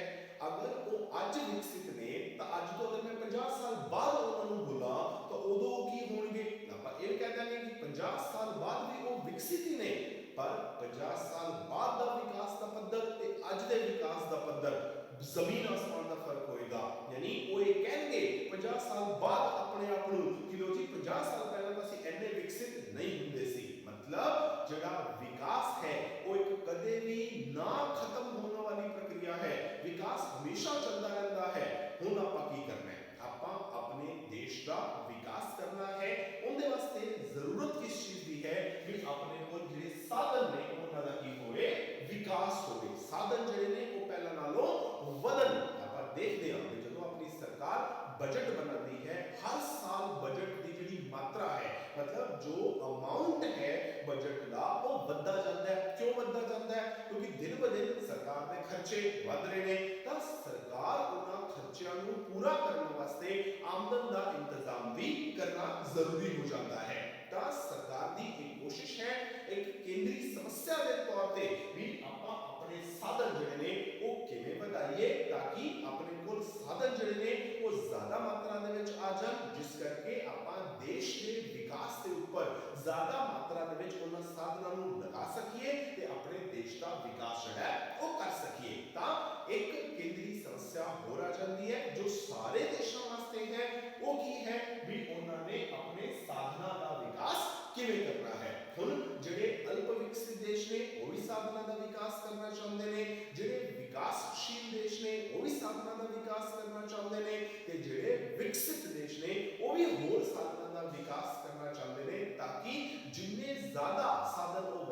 ਅਗਰ ਉਹ ਅੱਜ ਵਿਕਸਿਤ ਨੇ ਤਾਂ ਅੱਜ ਤੋਂ ਅਗਰ ਮੈਂ 50 ਸਾਲ ਬਾਅਦ ਉਹਨਾਂ ਨੂੰ ਬੁਲਾ ਤਾਂ ਉਦੋਂ ਕੀ ਹੋਣਗੇ? ਆਪਾਂ ਇਹ ਕਹਿ ਦਾਂਗੇ ਕਿ 50 ਸਾਲ ਬਾਅਦ ਵੀ ਉਹ ਵਿਕਸਿਤ ਹੀ ਨੇ, ਪਰ 50 ਸਾਲ ਬਾਅਦ ਦਾ ਵਿਕਾਸ ਦਾ ਪੱਧਰ ਤੇ ਅੱਜ ਦੇ ਵਿਕਾਸ ਦਾ ਪੱਧਰ ਜ਼ਮੀਨ ਆਸਮਾਨ ਦਾ ਫਰਕ ਹੋਏਗਾ। ਯਾਨੀ ਉਹ ਇਹ ਕਹਿਣਗੇ 50 ਸਾਲ ਬਾਅਦ ਆਪਣੇ ਆਪ ਨੂੰ ਕਿ ਲੋ ਜੀ 50 ਸਾਲ ਪਹਿਲਾਂ ਤਾਂ ਅਸੀਂ ਇੰਨੇ ਵਿਕਸਿਤ ਨਹੀਂ ਹੁੰਦੇ ਸੀ। ਮਤਲਬ ਜਿਹੜਾ ਵਿਕਾਸ ਹੈ ਉਹ ਇੱਕ ਕਦੇ ਵੀ ਨਾ ਖਤਮ ਹੋਣ ਵਾਲੀ ਪ੍ਰਕਿਰਿਆ ਹੈ। ਵਿਕਾਸ ਹਮੇਸ਼ਾ ਚੱਲਦਾ ਰਹਿੰਦਾ ਹੈ। ਹੁਣ ਆਪਾਂ ਕੀ ਕਰਨਾ ਹੈ? ਆਪਾਂ ਆਪਣੇ ਦੇਸ਼ ਦਾ ਵਿਕਾਸ ਕਰਨਾ ਹੈ। ਉਹਦੇ ਵਾਸਤੇ ਜ਼ਰੂਰਤ ਕਿਸ ਚੀਜ਼ ਦੀ ਹੈ ਵੀ ਆਪਣੇ ਕੋਲ ਜਿਹੜੇ ਸਾਧਨ ਨੇ ਉਹਨਾਂ ਦਾ ਕੀ ਹੋਵੇ, ਵਿਕਾਸ ਹੋਵੇ। ਸਾਧਨ ਜਿਹੜੇ ਨੇ ਉਹ ਪਹਿਲਾਂ ਨਾਲੋਂ ਵਧਣ। ਆਪਾਂ ਦੇਖਦੇ ਹਾਂ ਕਿ ਜਦੋਂ ਆਪਣੀ ਸਰਕਾਰ ਬਜਟ ਬਣਾਉਂਦੀ ਹੈ, ਹਰ ਸਾਲ ਬਜਟ ਦੀ ਜਿਹੜੀ ਮਾਤਰਾ ਹੈ, ਮਤਲਬ ਜੋ ਅਮਾਉਂਟ ਹੈ ਬਜਟ ਦਾ ਉਹ ਵੱਧਦਾ ਜਾਂਦਾ ਹੈ। ਕਿਉਂ ਵੱਧਦਾ ਜਾਂਦਾ ਹੈ? ਕਿਉਂਕਿ ਦਿਨ ਬ ਦਿਨ ਸਰਕਾਰ ਦੇ ਖਰਚੇ ਵੱਧ ਰਹੇ ਨੇ। ਤਾਂ ਸਰਕਾਰ ਉਹਨਾਂ ਖਰਚਿਆਂ ਨੂੰ ਪੂਰਾ ਕਰਨ ਵਾਸਤੇ ਆਮਦਨ ਦਾ ਇੰਤਜ਼ਾਮ ਵੀ ਕਰਨਾ ਜ਼ਰੂਰੀ ਹੋ ਜਾਂਦਾ ਹੈ। ਤਾਂ ਸਰਕਾਰ ਦੀ ਇੱਕ ਕੋਸ਼ਿਸ਼ ਹੈ, ਇੱਕ ਕੇਂਦਰੀ ਸਮੱਸਿਆ ਦੇ ਤੌਰ ਤੇ ਵੀ ਆਪਾਂ ਆਪਣੇ ਸਾਧਨ ਜਿਹੜੇ ਨੇ ਉਹ ਕਿਵੇਂ ਵਧਾਈਏ ਤਾਂ ਕਿ ਆਪਣੇ ਕੋਲ ਸਾਧਨ ਜਿਹੜੇ ਨੇ ਉਹ ਜ਼ਿਆਦਾ ਮਾਤਰਾ ਦੇ ਵਿੱਚ ਆ ਜਾਣ, ਜਿਸ ਕਰਕੇ ਆਪਾਂ ਦੇਸ਼ ਦੇ ਵਿਕਾਸ ਦੇ ਉੱਪਰ ਜ਼ਿਆਦਾ ਮਾਤਰਾ ਦੇ ਵਿੱਚ ਉਹਨਾਂ ਸਾਧਨਾਂ ਨੂੰ ਲਗਾ ਸਕੀਏ ਤੇ ਆਪਣੇ ਦੇਸ਼ ਦਾ ਵਿਕਾਸ ਜਿਹੜਾ ਉਹ ਕਰ ਸਕੀਏ। ਤਾਂ ਇੱਕ ਕੇਂਦਰੀ ਸਮੱਸਿਆ ਹੋਰ ਆ ਜਾਂਦੀ ਹੈ ਜੋ ਸਾਰੇ ਦੇਸ਼ਾਂ ਵਾਸਤੇ ਹੈ। ਉਹ ਕੀ ਹੈ ਵੀ ਉਹਨਾਂ ਨੇ ਆਪਣੇ ਸਾਧਨਾਂ ਦਾ ਵਿਕਾਸ ਕਿਵੇਂ ਕਰਨਾ ਹੈ। ਹੁਣ ਜਿਹੜੇ ਅਲਪ ਵਿਕਸਿਤ ਦੇਸ਼ ਨੇ ਉਹ ਵੀ ਸਾਧਨਾਂ ਦਾ ਵਿਕਾਸ ਕਰਨਾ ਚਾਹੁੰਦੇ ਨੇ, ਜਿਹੜੇ ਵਿਕਾਸਸ਼ੀਲ ਦੇਸ਼ ਨੇ ਉਹ ਵੀ ਸਾਧਨਾਂ ਦਾ ਵਿਕਾਸ ਕਰਨਾ ਚਾਹੁੰਦੇ ਨੇ ਤੇ ਜਿਹੜੇ ਵਿਕਸਿਤ ਦੇਸ਼ ਨੇ ਉਹ ਵੀ ਹੋਰ ਸਾਧਨਾਂ ਦਾ ਵਿਕਾਸ ਕਰਨਾ ਚਾਹੁੰਦੇ ਨੇ ਤਾਂ ਕਿ ਜਿੰਨੇ ਜ਼ਿਆਦਾ ਸਾਧਨ ਉਹ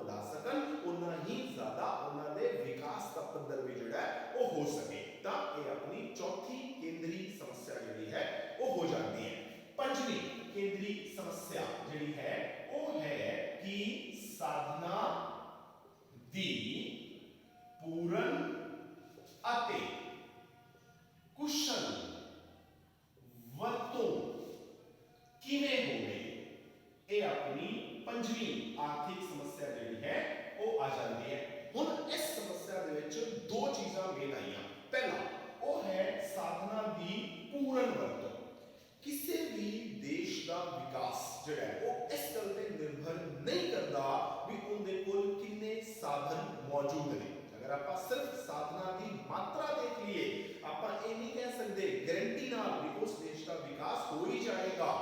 ਆਰਥਿਕ ਸਮੱਸਿਆ ਜਿਹੜੀ ਹੈ ਉਹ ਆ ਜਾਂਦੀ ਹੈ। ਹੁਣ ਇਸ ਸਮੱਸਿਆ ਦੇ ਵਿੱਚ ਦੋ ਚੀਜ਼ਾਂ ਮੇਨ ਆਈਆਂ। ਪਹਿਲਾ ਉਹ ਹੈ ਸਾਧਨਾਂ ਦੀ ਪੂਰਨ ਵਰਤੋਂ। ਕਿਸੇ ਵੀ ਦੇਸ਼ ਦਾ ਵਿਕਾਸ ਜਿਹੜਾ ਹੈ ਉਹ ਇਸ ਗੱਲ ਤੇ ਨਿਰਭਰ ਨਹੀਂ ਕਰਦਾ ਵੀ ਉਹਦੇ ਕੋਲ ਕਿੰਨੇ ਸਾਧਨ ਮੌਜੂਦ ਨੇ। ਅਗਰ ਆਪਾਂ ਸਿਰਫ ਸਾਧਨਾਂ ਦੀ ਮਾਤਰਾ ਦੇਖ ਲਈਏ, ਆਪਾਂ ਇਹ ਨਹੀਂ ਕਹਿ ਸਕਦੇ ਗਾਰੰਟੀ ਨਾਲ ਵੀ ਉਸ ਦੇਸ਼ ਦਾ ਵਿਕਾਸ ਹੋ ਹੀ ਜਾਏਗਾ।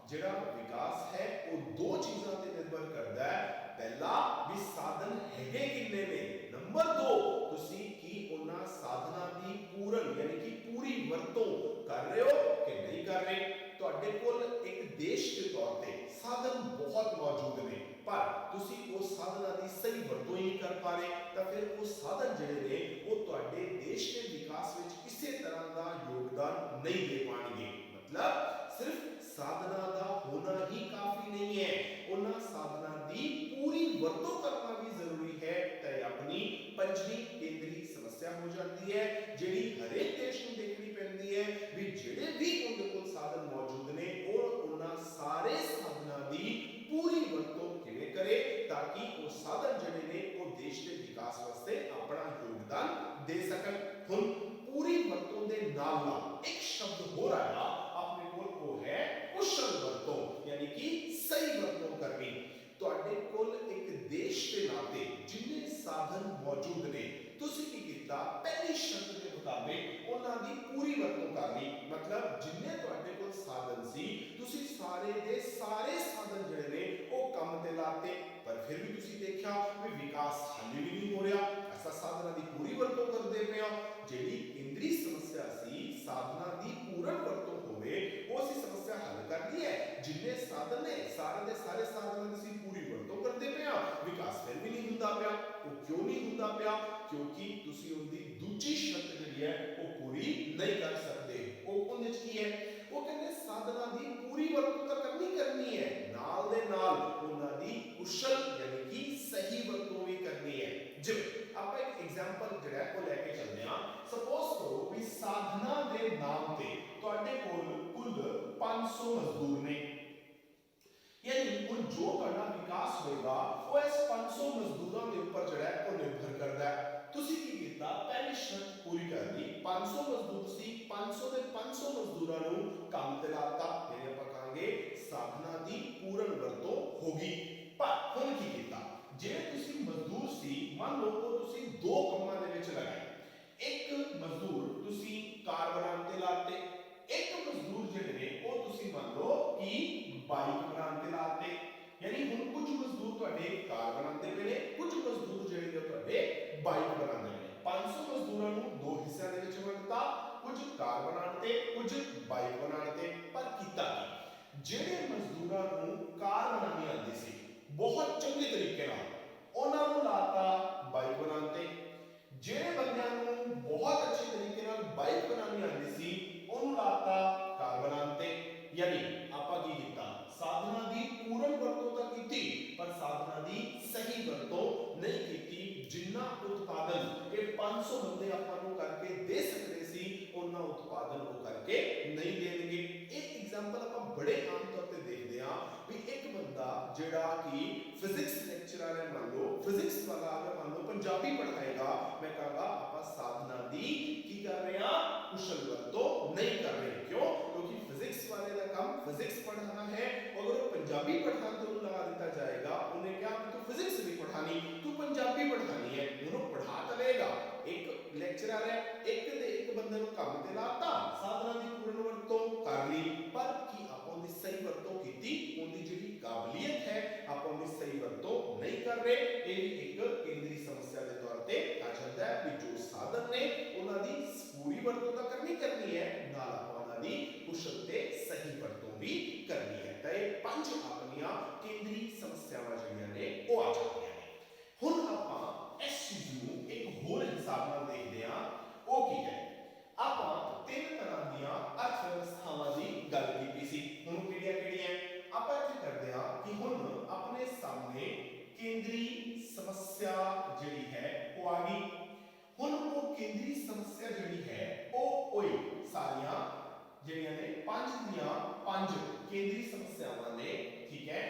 ਜਿਹੜਾ ਵਿਕਾਸ ਹੈ ਉਹ ਦੋ ਚੀਜ਼ਾਂ ਤੇ ਨਿਰਭਰ ਕਰਦਾ ਹੈ। ਪਹਿਲਾ ਵੀ ਸਾਧਨ ਹੈਗੇ ਕਿੰਨੇ ਨੇ, ਨੰਬਰ 2 ਤੁਸੀਂ ਕੀ ਉਹਨਾਂ ਸਾਧਨਾਂ ਦੀ ਪੂਰਨ ਯਾਨੀ ਕਿ ਪੂਰੀ ਵਰਤੋਂ ਕਰ ਰਹੇ ਹੋ ਕਿ ਨਹੀਂ ਕਰ ਰਹੇ। ਤੁਹਾਡੇ ਕੋਲ ਇੱਕ ਦੇਸ਼ ਦੇ ਤੌਰ ਤੇ ਸਾਧਨ ਬਹੁਤ ਮੌਜੂਦ ਨੇ, ਪਰ ਤੁਸੀਂ ਉਹ ਸਾਧਨਾਂ ਦੀ ਸਹੀ ਵਰਤੋਂ ਹੀ ਨਹੀਂ ਕਰ ਪਾ ਰਹੇ, ਤਾਂ ਫਿਰ ਉਹ ਸਾਧਨ ਜਿਹੜੇ ਨੇ ਉਹ ਤੁਹਾਡੇ ਦੇਸ਼ ਦੇ ਵਿਕਾਸ ਵਿੱਚ ਕਿਸੇ ਤਰ੍ਹਾਂ ਦਾ ਯੋਗਦਾਨ ਨਹੀਂ ਦੇ ਪਾਣਗੇ। ਮਤਲਬ ਸਿਰਫ ਸਾਧਨਾਂ ਦਾ ਹੋਣਾ ਹੀ ਕਾਫੀ ਨਹੀਂ ਹੈ, ਉਹਨਾਂ ਸਾਧਨਾਂ ਦੀ ਪੂਰੀ ਵਰਤੋਂ ਕਰਨਾ ਵੀ ਜ਼ਰੂਰੀ ਹੈ। ਤਾਂ ਇਹ ਆਪਣੀ ਪੰਜਵੀਂ ਕੇਂਦਰੀ ਸਮੱਸਿਆ ਹੋ ਜਾਂਦੀ ਹੈ, ਜਿਹੜੀ ਹਰੇਕ ਦੇਸ਼ ਨੂੰ ਦੇਖਣੀ ਪੈਂਦੀ ਹੈ ਵੀ ਜਿਹੜੇ ਵੀ ਉਹਦੇ ਕੋਲ ਸਾਧਨ ਮੌਜੂਦ ਨੇ ਉਹ ਉਹਨਾਂ ਸਾਰੇ ਸਾਧਨਾਂ ਦੀ ਪੂਰੀ ਵਰਤੋਂ ਕਿਵੇਂ ਕਰੇ, ਤਾਂ ਕਿ ਉਹ ਸਾਧਨ ਜਿਹੜੇ ਨੇ ਉਹ ਦੇਸ਼ ਦੇ ਵਿਕਾਸ ਵਾਸਤੇ ਆਪਣਾ ਯੋਗਦਾਨ ਦੇ ਸਕਣ। ਹੁਣ ਪੂਰੀ ਵਰਤੋਂ ਦੇ ਨਾਲ ਨਾਲ ਇੱਕ ਸ਼ਬਦ ਹੋਰ ਆਇਆ ਆਪਣੇ ਕੋਲ, ਉਹ ਹੈ ਕੁਸ਼ਲ ਵਰਤੋਂ ਯਾਨੀ ਕਿ ਸਹੀ ਵਰਤੋਂ ਕਰਨੀ। ਤੁਹਾਡੇ ਕੋਲ ਇੱਕ ਦੇਸ਼ ਦੇ ਨਾਤੇ ਜਿੰਨੇ ਸਾਧਨ ਮੌਜੂਦ ਨੇ, ਤੁਸੀਂ ਕੀ ਕੀਤਾ, ਪਹਿਲੀ ਸ਼ਰਤ ਦੇ ਮੁਤਾਬਿਕ ਉਹਨਾਂ ਦੀ ਪੂਰੀ ਵਰਤੋਂ ਕਰਨੀ। ਮਤਲਬ ਜਿੰਨੇ ਤੁਹਾਡੇ ਕੋਲ ਸਾਧਨ ਸੀ ਤੁਸੀਂ ਸਾਰੇ ਦੇ ਸਾਰੇ ਸਾਧਨ ਜਿਹੜੇ ਨੇ ਉਹ ਕੰਮ ਤੇ ਲਾਤੇ, ਪਰ ਫਿਰ ਵੀ ਤੁਸੀਂ ਦੇਖਿਆ ਵੀ ਵਿਕਾਸ ਹਾਲੇ ਵੀ ਨਹੀਂ ਹੋ ਰਿਹਾ। ਅਸਾਂ ਸਾਧਨਾਂ ਦੀ ਪੂਰੀ ਵਰਤੋਂ ਕਰਦੇ ਪਏ ਹਾਂ। ਜਿਹੜੀ ਕੇਂਦਰੀ ਸਮੱਸਿਆ ਸੀ ਸਾਧਨਾਂ ਦੀ ਪੂਰਨ ਵਰਤੋਂ ਹੋਵੇ, ਉਹ ਅਸੀਂ ਸਮੱਸਿਆ ਹੱਲ ਕਰਨੀ ਹੈ। ਜਿੰਨੇ ਸਾਧਨ ਨੇ ਸਾਰੇ ਦੇ ਸਾਰੇ ਸਾਧਨਾਂ ਦੀ ਅਸੀਂ ਪੂਰੀ ਵਰਤੋਂ ਕਰਦੇ ਪਏ ਹਾਂ, ਵਿਕਾਸ ਫਿਰ ਵੀ ਨਹੀਂ ਹੁੰਦਾ ਪਿਆ। ਉਹ ਕਿਉਂ ਨਹੀਂ ਹੁੰਦਾ ਪਿਆ? ਕਿਉਂਕਿ ਤੁਸੀਂ ਉਹਦੀ ਦੂਜੀ ਸ਼ਰਤ ਜਿਹੜੀ ਹੈ ਉਹ ਪੂਰੀ ਨਹੀਂ ਕਰ ਸਕਦੇ। ਉਹ ਉਹਦੇ ਵਿੱਚ ਕੀ ਹੈ? ਉਹ ਕਹਿੰਦੇ ਸਾਧਨਾਂ ਦੀ ਪੂਰੀ ਵਰਤੋਂ ਤਾਂ ਕਰਨੀ ਹੈ, ਨਾਲ ਦੇ ਨਾਲ ਉਹਨਾਂ ਦੀ ਕੁਸ਼ਲ ਯਾਨੀ ਕਿ ਸਹੀ ਵਰਤੋਂ ਵੀ ਕਰਨੀ ਹੈ। ਜਿਵੇਂ ਆਪਾਂ ਇੱਕ ਐਗਜ਼ਾਮਪਲ ਜਿਹੜਾ ਉਹ ਲੈ ਕੇ ਚੱਲਦੇ ਹਾਂ। ਸਪੋਜ਼ ਕਰੋ ਵੀ ਸਾਧਨਾਂ ਦੇ ਨਾਮ ਤੇ ਤੁਹਾਡੇ ਕੋਲ ਕੁੱਲ 500 ਮਜ਼ਦੂਰ ਨੇ, ਯਾਨੀ ਹੁਣ ਜੋ ਤੁਹਾਡਾ ਵਿਕਾਸ ਹੋਏਗਾ ਉਹ ਇਸ 500 ਮਜ਼ਦੂਰਾਂ ਦੇ ਉੱਪਰ ਜਿਹੜਾ ਹੈ ਉਹ ਨਿਰਭਰ ਕਰਦਾ ਹੈ। ਤੁਸੀਂ ਕੀ ਕੀਤਾ, ਪਹਿਲੀ ਸ਼ਰਤ ਪੂਰੀ ਕਰ ਲਈ। 500 ਮਜ਼ਦੂਰ ਸੀ, 500 ਦੇ 500 ਮਜ਼ਦੂਰਾਂ ਨੂੰ ਕੰਮ ਤੇ ਲਾਤਾ, ਯਾਨੀ ਆਪਾਂ ਕਹਾਂਗੇ ਸਾਧਨਾਂ ਦੀ ਪੂਰਨ ਵਰਤੋਂ ਹੋਗੀ। ਪਰ ਹੁਣ ਕੀ ਕੀਤਾ, ਜਿਹੜੇ ਤੁਸੀਂ ਮਜ਼ਦੂਰ ਸੀ ਮੰਨ ਲਓ ਉਹ ਤੁਸੀਂ ਦੋ ਕੰਮਾਂ ਦੇ ਵਿੱਚ ਲਗਾਏ। ਇੱਕ ਮਜ਼ਦੂਰ ਤੁਸੀਂ ਕਾਰ ਬਣਾਉਣ ਤੇ ਲਾਤੇ, ਇੱਕ ਮਜ਼ਦੂਰ ਜਿਹੜੇ ਨੇ ਉਹ ਤੁਸੀਂ ਮੰਨ ਲਓ ਕਿ ਬਾਈਕ ਬਣਾਉਣ ਤੇ ਲਾਤੇ। ਯਾਨੀ ਹੁਣ ਕੁਝ ਮਜ਼ਦੂਰ ਤੁਹਾਡੇ ਕਾਰ ਬਣਾਉਂਦੇ ਪਏ ਨੇ, ਕੁਝ ਮਜ਼ਦੂਰ ਜਿਹੜੇ ਨੇ ਤੁਹਾਡੇ ਬਾਈਕ ਬਣਾਉਂਦੇ ਨੇ। 500 ਮਜ਼ਦੂਰਾਂ ਨੂੰ ਦੋ ਹਿੱਸਿਆਂ ਦੇ ਵਿੱਚ ਵੰਡਤਾ, ਕੁਝ ਕਾਰ ਬਣਾਉਣ ਤੇ ਕੁਝ ਬਾਈਕ ਬਣਾਉਣ ਤੇ। ਪਰ ਕੀਤਾ ਕੀ, ਜਿਹੜੇ ਮਜ਼ਦੂਰਾਂ ਨੂੰ ਕਾਰ ਬਣਾਉਣੀ ਆਉਂਦੀ ਸੀ ਬਹੁਤ ਚੰਗੇ ਤਰੀਕੇ ਨਾਲ, ਉਹਨਾਂ ਨੂੰ ਲਾਤਾ ਬਾਈਕ ਬਣਾਉਣ ਤੇ। ਜਿਹੜੇ ਬੰਦਿਆਂ ਨੂੰ ਬਹੁਤ ਅੱਛੇ ਤਰੀਕੇ ਨਾਲ ਬਾਈਕ ਬਣਾਉਣੀ ਆਉਂਦੀ ਸੀ ਉਹਨੂੰ ਲਾਤਾ ਕਾਰ ਬਣਾਉਣ ਤੇ। ਯਾਨੀ ਆਪਾਂ ਕੀ ਕੀਤਾ, ਸਾਧਨਾਂ ਦੀ ਪੂਰਨ ਵਰਤੋਂ ਤਾਂ ਕੀਤੀ ਪਰ ਸਾਧਨਾਂ ਦੀ ਸਹੀ ਵਰਤੋਂ ਨਹੀਂ ਕੀਤੀ। ਜਿੰਨਾ ਉਤਪਾਦਨ ਇਹ 500 ਬੰਦੇ ਆਪਾਂ ਨੂੰ ਕਰਕੇ ਦੇ ਸਕਦੇ ਸੀ, ਉਹਨਾਂ ਉਤਪਾਦਨ ਉਹ ਕਰਕੇ ਨਹੀਂ ਦੇਣਗੇ। ਇਹ ਐਗਜ਼ਾਮਪਲ ਆਪਾਂ ਬੜੇ ਆਮ ਤੌਰ ਤੇ ਦੇਖਦੇ ਹਾਂ ਵੀ ਇੱਕ ਬੰਦਾ ਜਿਹੜਾ ਕਿ ਫਿਜ਼ਿਕਸ ਲੈਕਚਰਰ ਹੈ, ਮੰਨ ਲਓ ਫਿਜ਼ਿਕਸ ਵਾਲਾ ਅਗਰ ਮੰਨ ਲਓ ਪੰਜਾਬੀ ਪੜ੍ਹਾਏਗਾ, ਮੈਂ ਕਹਾਂਗਾ ਆਪਾਂ ਸਾਧਨਾਂ ਦੀ ਕੀ ਕਰ ਰਹੇ ਹਾਂ, ਕੁਸ਼ਲ ਵਰਤੋਂ ਨਹੀਂ ਕਰ ਰਹੇ। ਕਿਉਂ? ਕਿਉਂਕਿ ਫਿਜ਼ਿਕਸ वाले का काम फिजिक्स पढ़ाना है, अगर वो पंजाबी पढ़ाने तो लगा देता जाएगा, उन्हें क्या तू फिजिक्स नहीं पढ़ानी, तू पंजाबी पढ़ानी है, दोनों पढ़ा चलेगा। एक लेक्चरर है, एक दे एक बंदे ਨੂੰ ਕੰਮ ਤੇ ਲਾਤਾ, ਸਾਧਨਾਂ ਦੀ ਪੂਰਨ ਵਰਤੋਂ ਕਰ ਲਈ, ਪਰ ਕੀ ਆਪਾਂ ਉਹਦੀ ਸਹੀ ਵਰਤੋਂ ਕੀਤੀ? ਉਹਦੀ ਜਿਹੜੀ ਕਾਬਲੀਅਤ ਹੈ ਆਪਾਂ ਉਹਦੀ ਸਹੀ ਵਰਤੋਂ ਨਹੀਂ ਕਰ ਰਹੇ। ਇਹ ਵੀ ਇੱਕ ਕੇਂਦਰੀ ਸਮੱਸਿਆ ਦੇ ਤੌਰ ਤੇ ਆ ਜਾਂਦਾ ਹੈ ਵੀ ਜੋ ਸਾਧਨ ਨੇ ਉਹਨਾਂ ਦੀ ਪੂਰੀ ਵਰਤੋਂ ਤਾਂ ਕਰਨੀ ਹੈ, ਨਾਲ ਆਪਾਂ ਉਹਨਾਂ ਦੀ ਕੁਸ਼ਲ ਤੇ ਸਹੀ ਵਰਤੋਂ ਵੀ ਕਰਨੀ ਹੈ। ਤਾਂ ਇਹ ਪੰਜ ਆਪਣੀਆਂ ਕੇਂਦਰੀ ਸਮੱਸਿਆਵਾਂ ਜਿਹੜੀਆਂ ਨੇ ਉਹ ਆ ਜਾਂਦੀਆਂ ਨੇ। ਹੁਣ ਆਪਾਂ ਇਸ ਚੀਜ਼ ਨੂੰ ਇੱਕ ਹੋਰ ਹਿਸਾਬ ਨਾਲ ਦੇਖਦੇ ਹਾਂ। ਉਹ ਕੀ ਹੈ, ਆਪਾਂ ਤਿੰਨ ਤਰ੍ਹਾਂ ਦੀਆਂ ਅਰਥ ਵਿਵਸਥਾਵਾਂ ਦੀ ਗੱਲ ਕੀਤੀ ਸੀ। ਹੁਣ ਕਿਹੜੀਆਂ ਆਪਾਂ ਇੱਥੇ ਕਰਦੇ ਹਾਂ ਕਿ ਹੁਣ ਆਪਣੇ ਸਾਹਮਣੇ ਕੇਂਦਰੀ ਸਮੱਸਿਆ ਜਿਹੜੀ ਹੈ ਉਹ ਆ ਗਈ। ਹੁਣ ਉਹ ਕੇਂਦਰੀ ਸਮੱਸਿਆ ਜਿਹੜੀ ਹੈ ਉਹ ਸਾਰੀਆਂ ਜਿਹੜੀਆਂ ਨੇ ਪੰਜ ਦੀਆਂ ਪੰਜ ਕੇਂਦਰੀ ਸਮੱਸਿਆਵਾਂ ਨੇ। ਠੀਕ ਹੈ,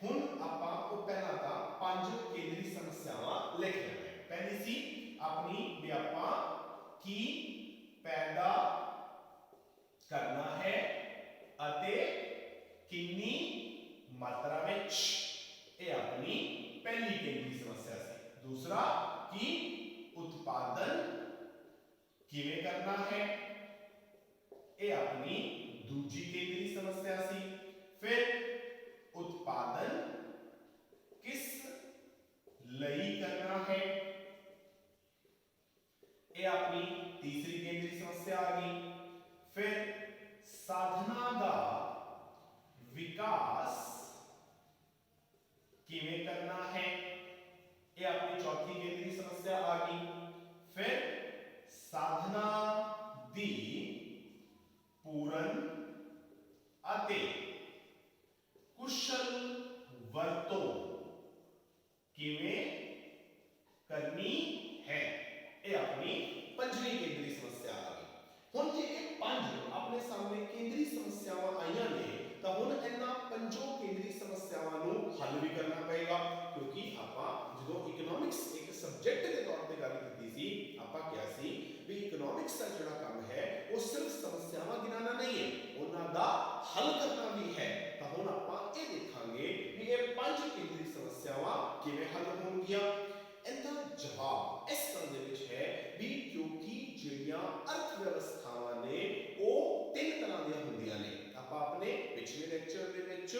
ਹੁਣ ਆਪਾਂ ਉਹ ਪਹਿਲਾਂ ਤਾਂ लिख लेना है। पहली सी अपनी भी आपां की पैदा करना है अते किन्नी मात्रा विच, ये अपनी पहली केंद्री समस्या सी। दूसरा कि उत्पादन किवें करना है, ये अपनी दूजी केंद्री समस्या सी। फिर उत्पादन किस लई करना है, ये अपनी तीसरी केंद्री समस्या आ गई। फिर साधना दा विकास किवें करना है, ये अपनी चौथी केंद्री समस्या आ गई। फिर साधना दी पूर्ण अते कुशल वरतों किवें करनी है, ये अपनी पंजवीं केंद्री समस्या आ गई। हुण जे ये पंज अपने सामने केंद्री समस्यावां आईयां ने तां हुण इन्हां पंजों केंद्री समस्यावां नूं हल भी करना पएगा, क्योंकि आपां जदों इकोनॉमिक्स एक सब्जेक्ट के तौर पे गल कीती सी, आपां किहा सी भी इकोनॉमिक्स दा जिहड़ा काम है वो सिर्फ समस्यावां गिनाना नहीं है, उन्हां दा हल करना भी है। तां हुण आपां ये देखांगे भी ये पंज केंद्री समस्यावां किवें हल होणगीਆਂ। इनका जवाब इस तरह दे विच है भी क्योंकि जिहड़ियां अर्थव्यवस्थावां ने वो तीन तरह ਦੀਆਂ ਹੁੰਦੀਆਂ ਨੇ। ਆਪਾਂ अपने पिछले लेक्चर ਦੇ ਵਿੱਚ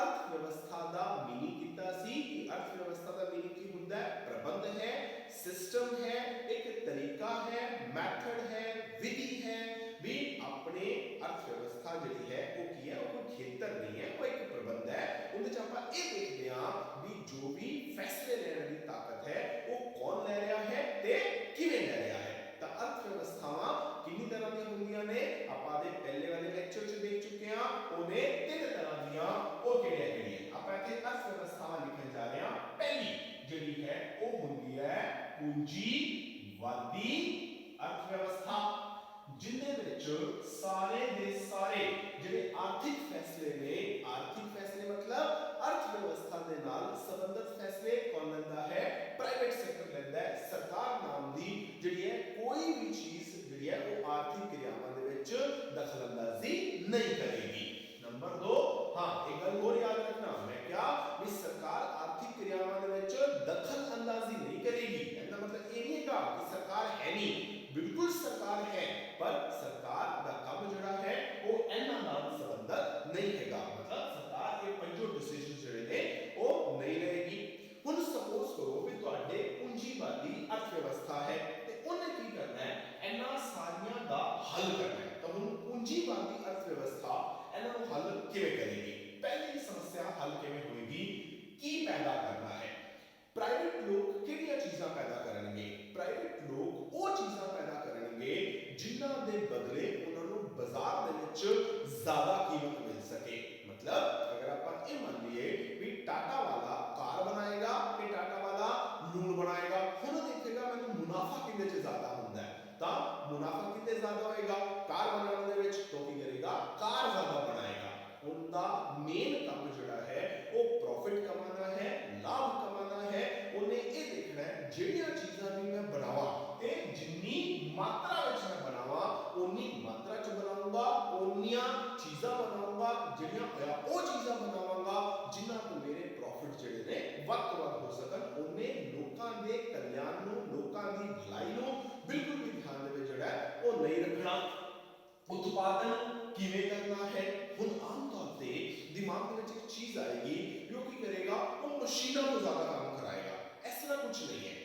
अर्थव्यवस्था ਦਾ मीनिंग ਕੀਤਾ ਸੀ कि अर्थव्यवस्था ਦਾ मीनिंग ਕੀ ਹੁੰਦਾ है, प्रबंध है, सिस्टम है, एक तरीका है, मेथड है, विधि है। भी अपने अर्थव्यवस्था जिहड़ी है वो की है, वो कोई खेतर नहीं है, वो एक प्रबंध है। ਉਹਦੇ ਚ ਆਪਾਂ ਇਹ ਦੇਖਦੇ ਹਾਂ ਵੀ ਜੋ ਵੀ फैसले लेने की ताकत है वो कौन ले रहा है ते किवें ले रहा है। ਤਾਂ अर्थव्यवस्थावां किन्नी तरह ਦੀਆਂ ਹੁੰਦੀਆਂ ਨੇ, ਆਪਾਂ ਦੇ ਪਹਿਲੇ ਵਾਲੇ ਲੈਕਚਰ ਚ ਦੇਖ ਚੁੱਕੇ ਹਾਂ। ਉਹਨੇ ਤਿੰਨ ਤਰ੍ਹਾਂ ਦੀਆਂ ਉਹ ਕਿਹੜੀਆਂ ਆਪਾਂ ਇੱਥੇ अर्थव्यवस्थावां ਲਿਖਣ ਜਾ ਰਹੇ ਹਾਂ। ਪਹਿਲੀ ਜਿਹੜੀ ਹੈ ਉਹ ਹੁੰਦੀ ਹੈ ਪੂੰਜੀਵਾਦੀ अर्थव्यवस्था, जिन्हें विच सारे दे सारे जिहड़े आर्थिक फैसले ने, आर्थिक फैसले मतलब अर्थव्यवस्था दे नाल संबंधित फैसले कौन लैंदा है, प्राइवेट सेक्टर लैंदा है। सरकार नाम दी जिहड़ी है कोई भी चीज जिहड़ी है वो आर्थिक क्रियावां दे विच दखलअंदाजी नहीं करेगी। नंबर 2, हां एक गल होर याद रखना, मैं क्या भी सरकार आर्थिक क्रियावां दे विच दखलअंदाजी नहीं करेगी। इसका मतलब ये नहीं है कि सरकार है नहीं, बिल्कुल सरकार है, पर सरकार का काम जिहड़ा है वो इन्हां नाल संबंधित नहीं हैगा। मतलब सरकार ये पंजों डिसीजन जिहड़े ने वो नहीं लेगी। हुण सपोज करो भी तुहाडे पूंजीवादी अर्थव्यवस्था है ते उन्हें की करना है, इन्हां सारियां दा हल करना है। तो हुण पूंजीवादी अर्थव्यवस्था इन्हां नूं हल किवें करेगी। पहली समस्या हल किवें होएगी, की पैदा करना है। प्राइवेट लोग किहड़ियां चीज़ां पैदा करनगे, प्राइवेट लोग वो चीज़ां पैदा करनगे जिन्हां दे बदले उन्हां नूं बाजार दे विच ज़्यादा कीमत मिल सके। मतलब अगर आपां ये मान लीए भी टाटा वाला कार बनाएगा कि टाटा वाला लूण बनाएगा, हुण देखेगा मैनूं मुनाफा किहदे च ज़्यादा हुंदा है, तां मुनाफा किहदे ज़्यादा होएगा, कार बनाउण दे विच। तो की करेगा, कार ज़्यादा बनाएगा। उनका मेन काम जिहड़ा है वो प्रॉफिट कमाना है, लाभ कमाना है। उन्हें ये देखना है जिहड़ियां चीज़ां भी मैं बनावा ते जिन्नी मात्रा विच मैं बनावा उन्नी मात्रा च बनाऊंगा, उन्नियां चीज़ां बनाऊंगा, जिहड़ियां होया वो चीज़ां बनावांगा जिन्हां तो मेरे प्रॉफिट जिहड़े ने वध तो वध हो सकन। उन्हें लोकां दे कल्याण नूं, लोकां दी भलाई नूं बिल्कुल भी ध्यान दे विच जिहड़ा है वो नहीं रखना। उत्पादन किवें करना है, हुण आम तौर पे दिमाग दे विच एक चीज़ आएगी, जो की करेगा वो मशीनां को ज़्यादा काम कराएगा। ऐसा कुछ नहीं है।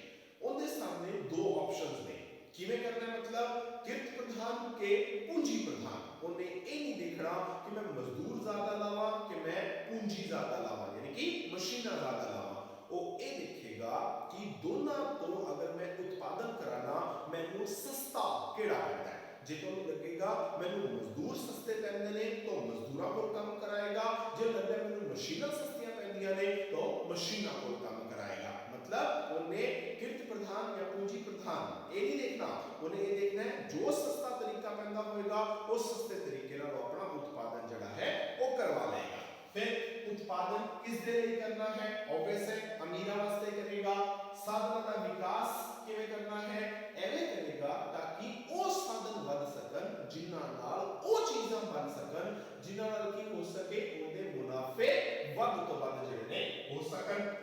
उनके सामने दो ऑप्शंस ने, किवें करना है मतलब किरत प्रधान के पूंजी प्रधान। उन्हें ये नहीं देखना कि मैं मजदूर ज्यादा लावा कि मैं पूंजी ज्यादा लावा, यानी कि मशीनां ज्यादा लावा। वो ये देखेगा कि दोनों तो अगर मैं उत्पादन कराना मैनू सस्ता केड़ा पैंदा है। जे तुहानू लगेगा मैनू मजदूर सस्ते पैंदे ने तो मजदूरां कोल काम कराएगा, जे लगदा मैनू मशीनां सस्तियां पैंदियां ने तो मशीनां कोल काम कराएगा। मतलब उन्हें किरत प्रधान या पूंजी प्रधान ये नहीं देखना, उन्हें ये देखना है जो सस्ता तरीका पैदा होएगा उस सस्ते तरीके नाल अपना उत्पादन जिहड़ा है वो करवा लेगा। फिर उत्पादन किस दे लिए करना है, ऑब्वियस है अमीरां वास्ते करेगा। साधनां दा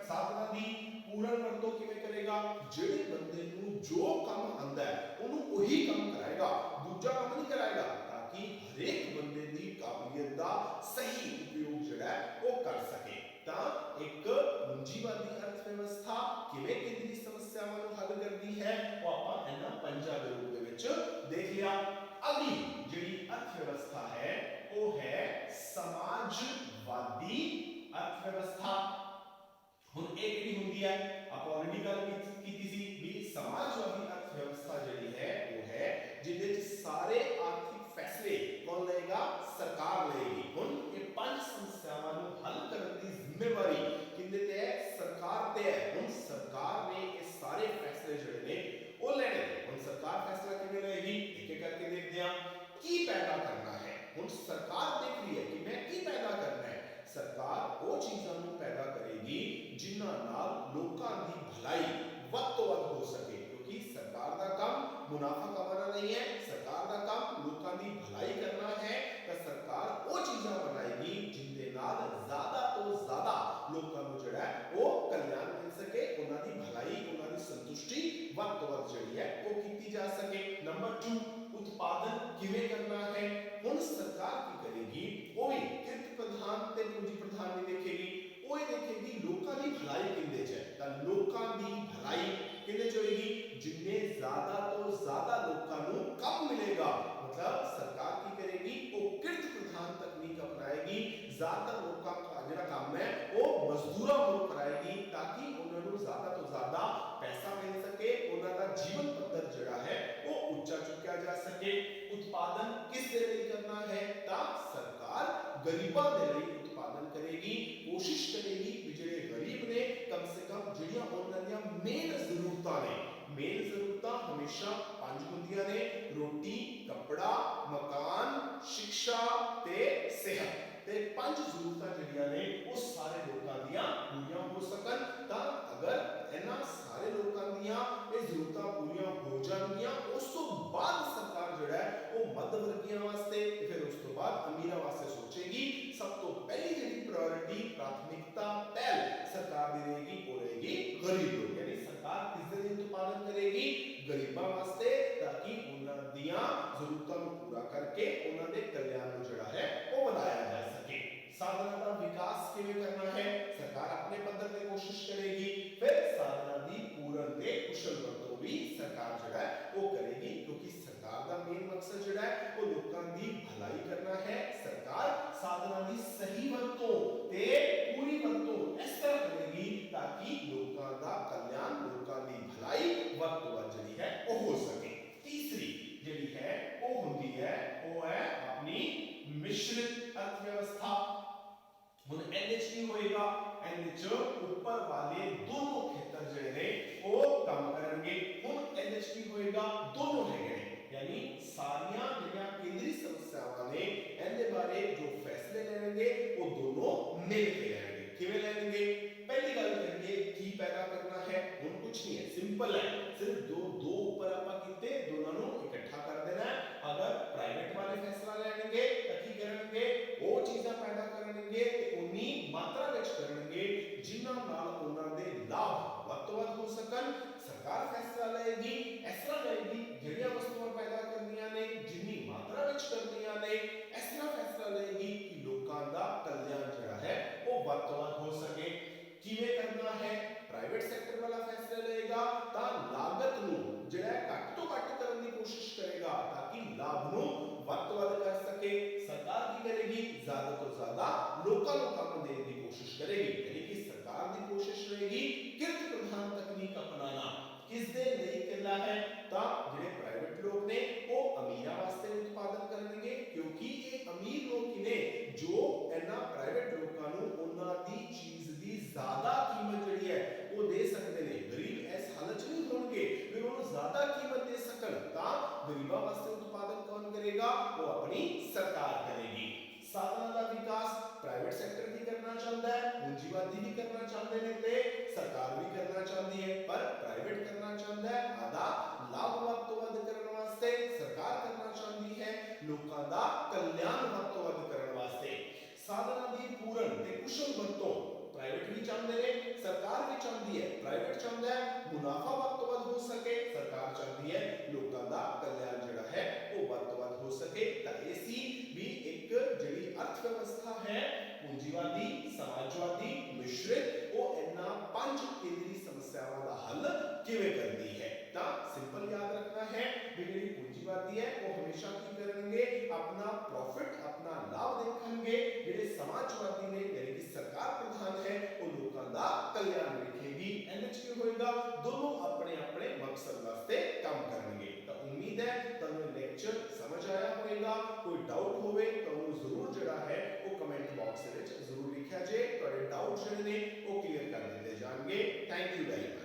ਸਾਧਨਾਂ ਦੀ ਪੂਰਨ ਵਰਤੋਂ ਕਿਵੇਂ ਕਰੇਗਾ? ਜਿਹੜੇ ਬੰਦੇ ਨੂੰ ਜੋ ਕੰਮ ਆਂਦਾ ਹੈ ਉਹਨੂੰ ਉਹੀ ਕੰਮ ਕਰਾਏਗਾ, ਦੂਜਾ ਕੰਮ ਨਹੀਂ ਕਰਾਏਗਾ, ਤਾਂ ਕਿ ਹਰੇਕ ਬੰਦੇ ਦੀ ਕਾਬਲੀਅਤ ਦਾ ਸਹੀ ਉਪਯੋਗ ਜਿਹੜਾ ਹੈ ਉਹ ਕਰ ਸਕੇ। ਤਾਂ ਇੱਕ ਪੂੰਜੀਵਾਦੀ ਅਰਥ ਵਿਵਸਥਾ ਕਿਵੇਂ ਕੇਂਦਰੀ ਸਮੱਸਿਆਵਾਂ ਨੂੰ ਹੱਲ ਕਰਦੀ ਹੈ ਉਹ ਆਪਾਂ ਇਹਨਾਂ ਪੰਜਾਂ ਦੇ ਰੂਪ ਦੇ ਵਿੱਚ ਦੇਖ ਲਿਆ। ਅਗਲੀ ਜਿਹੜੀ ਅਰਥ ਵਿਵਸਥਾ ਹੈ ਉਹ ਹੈ ਸਮਾਜਵਾਦੀ ਅਰਥ ਵਿਵਸਥਾ। ਹੁਣ ਇਹ ਕਿਹੜੀ ਹੁੰਦੀ ਹੈ? ਆਪਾਂ ਆਲਰੇਡੀ ਗੱਲ ਕੀਤੀ ਸੀ ਵੀ ਸਮਾਜਵਾਦੀ ਅਰਥ ਵਿਵਸਥਾ ਜਿਹੜੀ ਹੈ ਉਹ ਹੈ ਜਿਹਦੇ ਵਿੱਚ ਸਾਰੇ ਆਰਥਿਕ ਫੈਸਲੇ ਕੌਣ ਲਏਗਾ? ਸਰਕਾਰ ਲਏਗੀ। ਹੁਣ ਇਹ ਪੰਜ ਸਮੱਸਿਆਵਾਂ ਨੂੰ ਹੱਲ ਕਰਨ ਦੀ ਜ਼ਿੰਮੇਵਾਰੀ ਕਿਹਦੇ ਤੇ ਹੈ? ਸਰਕਾਰ ਤੇ ਹੈ। ਹੁਣ ਸਰਕਾਰ ਨੇ ਇਹ ਸਾਰੇ ਫੈਸਲੇ ਜਿਹੜੇ ਨੇ ਉਹ ਲੈਣੇ ਨੇ। ਹੁਣ ਸਰਕਾਰ ਫੈਸਲਾ ਕਿਵੇਂ ਲਏਗੀ? ਇੱਕ ਇੱਕ ਕਰਕੇ ਦੇਖਦੇ ਹਾਂ। ਕੀ ਪੈਦਾ ਕਰਨਾ ਹੈ? ਹੁਣ ਸਰਕਾਰ ਦੇਖ ਰਹੀ ਹੈ ਕਿ ਮੈਂ ਕੀ ਪੈਦਾ ਕਰਨਾ ਹੈ। ਸਰਕਾਰ ਉਹ ਚੀਜ਼ਾਂ ਨੂੰ ਪੈਦਾ ਕਰੇਗੀ ਜਿਨ੍ਹਾਂ ਨਾਲ ਲੋਕਾਂ ਦੀ ਭਲਾਈ ਵੱਧ ਤੋਂ ਵੱਧ ਹੋ ਸਕੇ, ਕਿਉਂਕਿ ਸਰਕਾਰ ਦਾ ਕੰਮ ਮੁਨਾਫਾ ਕਮਾਉਣਾ ਨਹੀਂ ਹੈ, ਸਰਕਾਰ ਦਾ ਕੰਮ ਲੋਕਾਂ ਦੀ ਭਲਾਈ ਕਰਨਾ ਹੈ। ਤਾਂ ਸਰਕਾਰ ਉਹ ਚੀਜ਼ਾਂ ਬਣਾਏਗੀ ਜਿਨ੍ਹਾਂ ਨਾਲ ਜ਼ਿਆਦਾ ਤੋਂ ਜ਼ਿਆਦਾ ਲੋਕਾਂ ਨੂੰ ਜਿਹੜਾ ਉਹ ਕਲਿਆਣ ਮਿਲ ਸਕੇ, ਉਹਨਾਂ ਦੀ ਭਲਾਈ, ਉਹਨਾਂ ਦੀ ਸੰਤੁਸ਼ਟੀ ਵੱਧ ਤੋਂ ਵੱਧ ਜਿਹੜੀ ਹੈ ਉਹ ਕੀਤੀ ਜਾ ਸਕੇ। ਨੰਬਰ 2, ਉਤਪਾਦਨ ਕਿਵੇਂ ਕਰਨਾ ਹੈ? ਹੁਣ ਸਰਕਾਰ ਕੀ ਕਰੇਗੀ? ਉਹ ਵੀ ਕਿਰਤ ਪ੍ਰਧਾਨ ਤੇ ਪੂੰਜੀ ਪ੍ਰਧਾਨ ਨਹੀਂ ਦੇਖੇਗੀ, ਉਹ ਇਹ ਦੇਖੇਗੀ ਲੋਕਾਂ ਦੀ ਭਲਾਈ ਕਿੰਦੇ ਚ ਹੈ। ਤਾਂ ਲੋਕਾਂ ਦੀ ਭਲਾਈ ਕਿੰਦੇ ਚ ਹੋਏਗੀ? ਜਿੰਨੇ ਜ਼ਿਆਦਾ ਤੋਂ ਜ਼ਿਆਦਾ ਲੋਕਾਂ ਨੂੰ ਕੰਮ ਮਿਲੇਗਾ। ਮਤਲਬ ਸਰਕਾਰ ਕੀ ਕਰੇਗੀ? ਉਹ ਕਿਰਤ ਪ੍ਰਧਾਨ ਤਕਨੀਕ ਅਪਣਾਏਗੀ, ਜ਼ਿਆਦਾ ਲੋਕਾਂ ਦਾ ਜਿਹੜਾ ਕੰਮ ਹੈ ਉਹ ਮਜ਼ਦੂਰਾਂ ਨੂੰ ਕਰਾਏਗੀ ਤਾਂ ਕਿ ਉਹਨਾਂ ਨੂੰ ਜ਼ਿਆਦਾ ਤੋਂ ਜ਼ਿਆਦਾ ਪੈਸਾ ਮਿਲ ਸਕੇ, ਉਹਨਾਂ ਦਾ ਜੀਵਨ ਪੱਧਰ ਜਿਹੜਾ ਹੈ ਉਹ ਉੱਚਾ ਚੁੱਕਿਆ ਜਾ ਸਕੇ। ਉਤਪਾਦਨ ਕਿਸ ਦੇ ਲਈ ਕਰਨਾ ਹੈ? ਤਾਂ ਸਰਕਾਰ ਗਰੀਬਾਂ ਦੇ ਲਈ ਉਤਪਾਦਨ ਕਰੇਗੀ, ਕੋਸ਼ਿਸ਼ ਕਰੇਗੀ ਕਿ ਜਿਹੜੇ ਗਰੀਬ ਨੇ ਕਮ ਸੇ ਕਮ ਜਿਹੜੀਆਂ ਉਹਨਾਂ ਦੀਆਂ ਮੇਨ ਜ਼ਰੂਰਤਾਂ ਨੇ, ਮੇਨ ਜ਼ਰੂਰਤਾਂ ਹਮੇਸ਼ਾ ਪੰਜ ਹੁੰਦੀਆਂ ਨੇ: ਰੋਟੀ, ਕੱਪੜਾ, ਮਕਾਨ, ਸਿੱਖਿਆ ਤੇ ਸਿਹਤ। ਤੇ ਪੰਜ ਜ਼ਰੂਰਤਾਂ ਜਿਹੜੀਆਂ ਨੇ ਉਹ ਸਾਰੇ ਲੋਕਾਂ ਦੀਆਂ ਪੂਰੀਆਂ ਹੋ ਸਕਣ। ਤਾਂ ਅਗਰ ਇਹਨਾਂ ਸਾਰੇ ਲੋਕਾਂ ਦੀਆਂ ਇਹ ਜ਼ਰੂਰਤਾਂ ਪੂਰੀਆਂ ਹੋ ਜਾਣਗੀਆਂ, ਉਸ ਤੋਂ ਬਾਅਦ ਸਰਕਾਰ ਜਿਹੜਾ ਹੈ ਉਹ ਮੱਧ ਵਰਗੀਆਂ ਵਾਸਤੇ ਤੇ ਫਿਰ ਉਸ ਤੋਂ ਬਾਅਦ ਅਮੀਰਾਂ ਵਾਸਤੇ ਸੋਚੇਗੀ। ਸਭ ਤੋਂ ਪਹਿਲੀ ਜਿਹੜੀ ਪ੍ਰਾਇੋਰਟੀ, ਪ੍ਰਾਥਮਿਕਤਾ, ਪਹਿਲ ਸਰਕਾਰ ਦੀ ਰਹੇਗੀ ਉਹ ਰਹੇਗੀ ਗਰੀਬ ਲੋਕ। ਯਾਨੀ ਸਰਕਾਰ ਕਿਸ ਦੇ ਲਈ ਉਤਪਾਦਨ ਕਰੇਗੀ? ਗਰੀਬਾਂ ਵਾਸਤੇ, ਤਾਂ ਕਿ ਉਹਨਾਂ ਦੀਆਂ ਜ਼ਰੂਰਤਾਂ ਨੂੰ ਪੂਰਾ ਕਰਕੇ ਉਹਨਾਂ ਦੇ ਕਲਿਆਣ ਨੂੰ ਜਿਹੜਾ ਹੈ ਉਹ ਵਧਾਇਆ ਜਾ ਸਕੇ। ਸਾਧਨਾਂ ਦਾ ਵਿਕਾਸ ਕਿਵੇਂ ਕਰਨਾ ਹੈ? ਸਰਕਾਰ ਆਪਣੇ ਪੱਧਰ ਤੇ ਕੋਸ਼ਿਸ਼ ਕਰੇਗੀ। ਫਿਰ ਸਾਧਨਾਂ ਦੀ ਪੂਰਨ ਤੇ ਕੁਸ਼ਲ ਵਰਤੋਂ ਵੀ ਸਰਕਾਰ ਜਿਹੜਾ ਹੈ ਉਹ ਕਰੇਗੀ, ਕਿਉਂਕਿ ਸਰਕਾਰ ਦਾ ਮੇਨ ਮਕਸਦ ਜਿਹੜਾ ਹੈ ਉਹ ਲੋਕਾਂ ਦੀ ਭਲਾਈ ਕਰਨਾ ਹੈ। ਸਰਕਾਰ ਸਾਧਨਾਂ ਦੀ ਸਹੀ ਵਰਤੋਂ ਤੇ ਪੂਰੀ ਵਰਤੋਂ ਇਸ ਤਰ੍ਹਾਂ ਕਰੇਗੀ ਤਾਂ ਕਿ ਲੋਕਾਂ ਦਾ ਕਲਿਆਣ, ਲੋਕਾਂ ਦੀ ਭਲਾਈ ਵੱਧ ਤੋਂ ਵੱਧ ਜਿਹੜੀ ਹੈ ਉਹ ਹੋ ਸਕੇ। ਤੀਸਰੀ ਜਿਹੜੀ ਹੈ ਉਹ ਹੁੰਦੀ ਹੈ ਉਹ ਹੈ ਆਪਣੀ ਮਿਸ਼ਰਿਤ ਅਰਥ ਵਿਵਸਥਾ। ਹੁਣ ਇਹਦੇ ਚ ਕੀ ਹੋਏਗਾ? ਇਹਦੇ ਚ ਉੱਪਰ ਵਾਲੇ ਦੋਨੋਂ ਖੇਤਰ ਜਿਹੜੇ ਨੇ ਉਹ ਕੰਮ ਕਰਨਗੇ। ਹੁਣ ਇਹਦੇ ਚ ਕੀ ਹੋਏਗਾ? ਦੋਨੋਂ ਹੈਗੇ ਨੇ, ਯਾਨੀ ਸਾਰੀਆਂ ਜਿਹੜੀਆਂ ਕੇਂਦਰੀ ਸਮੱਸਿਆਵਾਂ ਨੇ ਇਹਦੇ ਬਾਰੇ ਜੋ ਫੈਸਲੇ ਲੈਣਗੇ ਉਹ ਦੋਨੋਂ ਮਿਲ ਕੇ ਲੈਣਗੇ। ਕਿਵੇਂ ਲੈਣਗੇ? ਪਹਿਲੀ ਗੱਲ ਕਰੀਏ ਕੀ ਪੈਦਾ ਕਰਨਾ ਹੈ। ਹੁਣ ਕੁਝ ਨਹੀਂ ਹੈ, ਸਿੰਪਲ ਹੈ, ਸਿਰਫ ਦੋ ਉੱਪਰ ਆਪਾਂ ਕੀਤੇ ਦੋਨਾਂ ਨੂੰ ਇਕੱਠਾ ਕਰ ਦੇਣਾ ਹੈ। ਅਗਰ ਪ੍ਰਾਈਵੇਟ ਵਾਲੇ ਫੈਸਲਾ ਲੈਣਗੇ ਤਾਂ ਕੀ ਕਰਨਗੇ? ਉਹ ਚੀਜ਼ਾਂ ਪੈਦਾ ਕਰਨਗੇ ਤੇ ਉਨੀ ਮਾਤਰਾ ਵਿੱਚ ਕਰਨਗੇ ਜਿਨ੍ਹਾਂ ਨਾਲ ਉਹਨਾਂ ਦੇ ਲਾਭ ਵੱਧ ਤੋਂ ਵੱਧ ਹੋ ਸਕਣ। ਸਰਕਾਰ ਫੈਸਲਾ ਲਏਗੀ, ਇਸ ਤਰ੍ਹਾਂ ਲਏਗੀ ਜਿਹੜੀਆਂ ਵਸਤੂਆਂ ਪੈਦਾ ਕਰਨੀਆਂ ਨੇ ਜਿੰਨੀ ਮਾਤਰਾ ਵਿੱਚ ਕਰਨੀਆਂ ਨੇ, ਇਸ ਤਰ੍ਹਾਂ ਫੈਸਲਾ ਲਏਗੀ ਕਿ ਲੋਕਾਂ ਦਾ ਕਲਿਆਣ ਜਿਹੜਾ ਹੈ ਉਹ ਵੱਧ ਤੋਂ ਵੱਧ ਹੋ ਸਕੇ। ਕਿਵੇਂ ਕਰਨਾ ਹੈ? ਪ੍ਰਾਈਵੇਟ ਸੈਕਟਰ ਵਾਲਾ ਫੈਸਲਾ ਲਏਗਾ ਤਾਂ ਲਾਗਤ ਨੂੰ ਜਿਹੜਾ ਘੱਟ ਤੋਂ ਘੱਟ ਕਰਨ ਦੀ ਕੋਸ਼ਿਸ਼ ਕਰੇਗਾ ਤਾਂ ਕਿ ਲਾਭ ਨੂੰ ਵੱਧ ਤੋਂ ਵੱਧ ਕਰ ਸਕੇ। ਸਰਕਾਰ ਕੀ ਕਰੇਗੀ? ਜ਼ਿਆਦਾ ਤੋਂ ਜ਼ਿਆਦਾ ਲੋਕਾਂ ਨੂੰ ਕੰਮ ਦੇਣ ਦੀ ਕੋਸ਼ਿਸ਼ ਕਰੇਗੀ, ਯਾਨੀ ਕਿ ਸਰਕਾਰ ਦੀ ਕੋਸ਼ਿਸ਼ ਰਹੇਗੀ ਕਿਰਤ ਪ੍ਰਧਾਨ ਤਕਨੀਕ ਅਪਣਾਣਾ। ਕਿਸ ਦੇ ਲਈ ਕਰਨਾ ਹੈ? ਤਾਂ ਜਿਹੜੇ ਪ੍ਰਾਈਵੇਟ ਲੋਕ ਨੇ ਉਹ ਅਮੀਰਾਂ ਵਾਸਤੇ ਉਤਪਾਦਨ ਕਰਨਗੇ, ਕਿਉਂਕਿ ਇਹ ਅਮੀਰ ਲੋਕ ਨੇ ਜੋ ਇਹਨਾਂ ਪ੍ਰਾਈਵੇਟ ਲੋਕਾਂ ਨੂੰ ਉਹਨਾਂ ਦੀ ਚੀਜ਼ ਦੀ ਜ਼ਿਆਦਾ ਕੀਮਤ ਜਿਹੜੀ ਹੈ ਉਹ ਦੇ ਸਕਦੇ ਨੇ। ਗਰੀਬ ਇਸ ਹਾਲਤ 'ਚ ਨਹੀਂ ਹੋਣਗੇ ਵੀ ਉਹਨੂੰ ਜ਼ਿਆਦਾ ਕੀਮਤ ਦੇ ਸਕਣ, ਤਾਂ ਗਰੀਬਾਂ ਵਾਸਤੇ ਉਤਪਾਦਨ ਕੌਣ ਕਰੇਗਾ? ਉਹ ਆਪਣੀ ਸਰਕਾਰ ਕਰੇਗੀ। ਸਾਧਨਾਂ ਦਾ ਵਿਕਾਸ ਪ੍ਰਾਈਵੇਟ ਸੈਕਟਰ ਵੀ ਕਰਨਾ ਚਾਹੁੰਦਾ ਹੈ, ਪੂੰਜੀਵਾਦੀ ਵੀ ਕਰਨਾ ਚਾਹੁੰਦੇ ਨੇ ਤੇ ਸਰਕਾਰ ਵੀ ਕਰਨਾ ਚਾਹੁੰਦੀ ਹੈ, ਪਰ ਪ੍ਰਾਈਵੇਟ ਕਰਨਾ ਚਾਹੁੰਦਾ ਹੈ ਆਦਾ ਲਾਭ ਵੱਧ ਤੋਂ ਵੱਧ ਕਰਨ ਵਾਸਤੇ, ਸਰਕਾਰ ਕਰਨਾ ਚਾਹੁੰਦੀ ਹੈ ਲੋਕਾਂ ਦਾ ਕਲਿਆਣ ਵੱਧ ਤੋਂ ਵੱਧ ਕਰਨ ਵਾਸਤੇ। ਸਾਧਨਾਂ ਦੀ ਪੂਰਨ ਤੇ ਕੁਸ਼ਲ ਵਰਤੋਂ ਪ੍ਰਾਈਵੇਟ ਵੀ ਚਾਹੁੰਦੇ ਨੇ, ਸਰਕਾਰ ਵੀ ਚਾਹੁੰਦੀ ਹੈ, ਪ੍ਰਾਈਵੇਟ ਚਾਹੁੰਦਾ ਹੈ ਮੁਨਾਫਾ ਵੱਧ ਤੋਂ ਵੱਧ ਹੋ ਸਕੇ, ਸਰਕਾਰ ਚਾਹੁੰਦੀ ਹੈ ਲੋਕਾਂ ਦਾ ਕਲਿਆਣ ਜਿਹੜਾ ਹੈ ਉਹ ਵੱਧ ਤੋਂ ਵੱਧ ਹੋ ਸਕੇ। ਤਾਂ ਇਹ ਸੀ ਵੀ ਇੱਕ ਜਿਹੜੀ ਅਰਥ ਵਿਵਸਥਾ ਹੈ ਪੂੰਜੀਵਾਦੀ, ਸਮਾਜਵਾਦੀ, ਮਿਸ਼ਰਿਤ, ਉਹ ਇਹਨਾਂ 5 ਕੇਂਦਰੀ ਸਮੱਸਿਆਵਾਂ ਦਾ ਹੱਲ ਕਿਵੇਂ ਕਰਦੀ ਹੈ। ਤਾਂ ਸਿੰਪਲ ਯਾਦ ਰੱਖਣਾ ਹੈ ਵੀ ਜਿਹੜੀ ਪੂੰਜੀਵਾਦੀ ਹੈ ਉਹ ਹਮੇਸ਼ਾ ਕੀ ਕਰਨਗੇ, ਆਪਣਾ ਪ੍ਰੋਫਿਟ, ਆਪਣਾ ਲਾਭ ਦੇਖਣਗੇ। ਜਿਹੜੇ ਸਮਾਜਵਾਦੀ ਨੇ ਯਾਨੀ ਕਿ ਸਰਕਾਰ ਪ੍ਰਧਾਨ ਹੈ ਉਹ ਲੋਕਾਂ ਦਾ ਕਲਿਆਣ ਵੇਖੇਗੀ। ਇਹਦੇ ਵਿੱਚ ਕੀ ਹੋਏਗਾ, ਦੋਨੋਂ ਆਪਣੇ ਆਪਣੇ ਮਕਸਦ ਵਾਸਤੇ ਕੰਮ ਕਰਨਗੇ। ਤਾਂ ਉਮੀਦ ਹੈ ਤੁਹਾਨੂੰ ਲੈਕਚਰ ਸਮਝ ਆਇਆ ਹੋਵੇਗਾ। ਕੋਈ ਡਾਊਟ ਹੋਵੇ ਤਾਂ ਉਹਨੂੰ ਜ਼ਰੂਰ ਜਿਹੜਾ ਹੈ ਉਹ ਕਮੈਂਟ ਬਾਕਸ ਦੇ ਵਿੱਚ ਜ਼ਰੂਰ ਲਿਖਿਆ ਜੇ। ਤੁਹਾਡੇ ਡਾਊਟ ਜਿਹੜੇ ਨੇ ਉਹ ਕਲੀਅਰ ਕਰ ਦਿੱਤੇ ਜਾਣਗੇ। Thank you very much.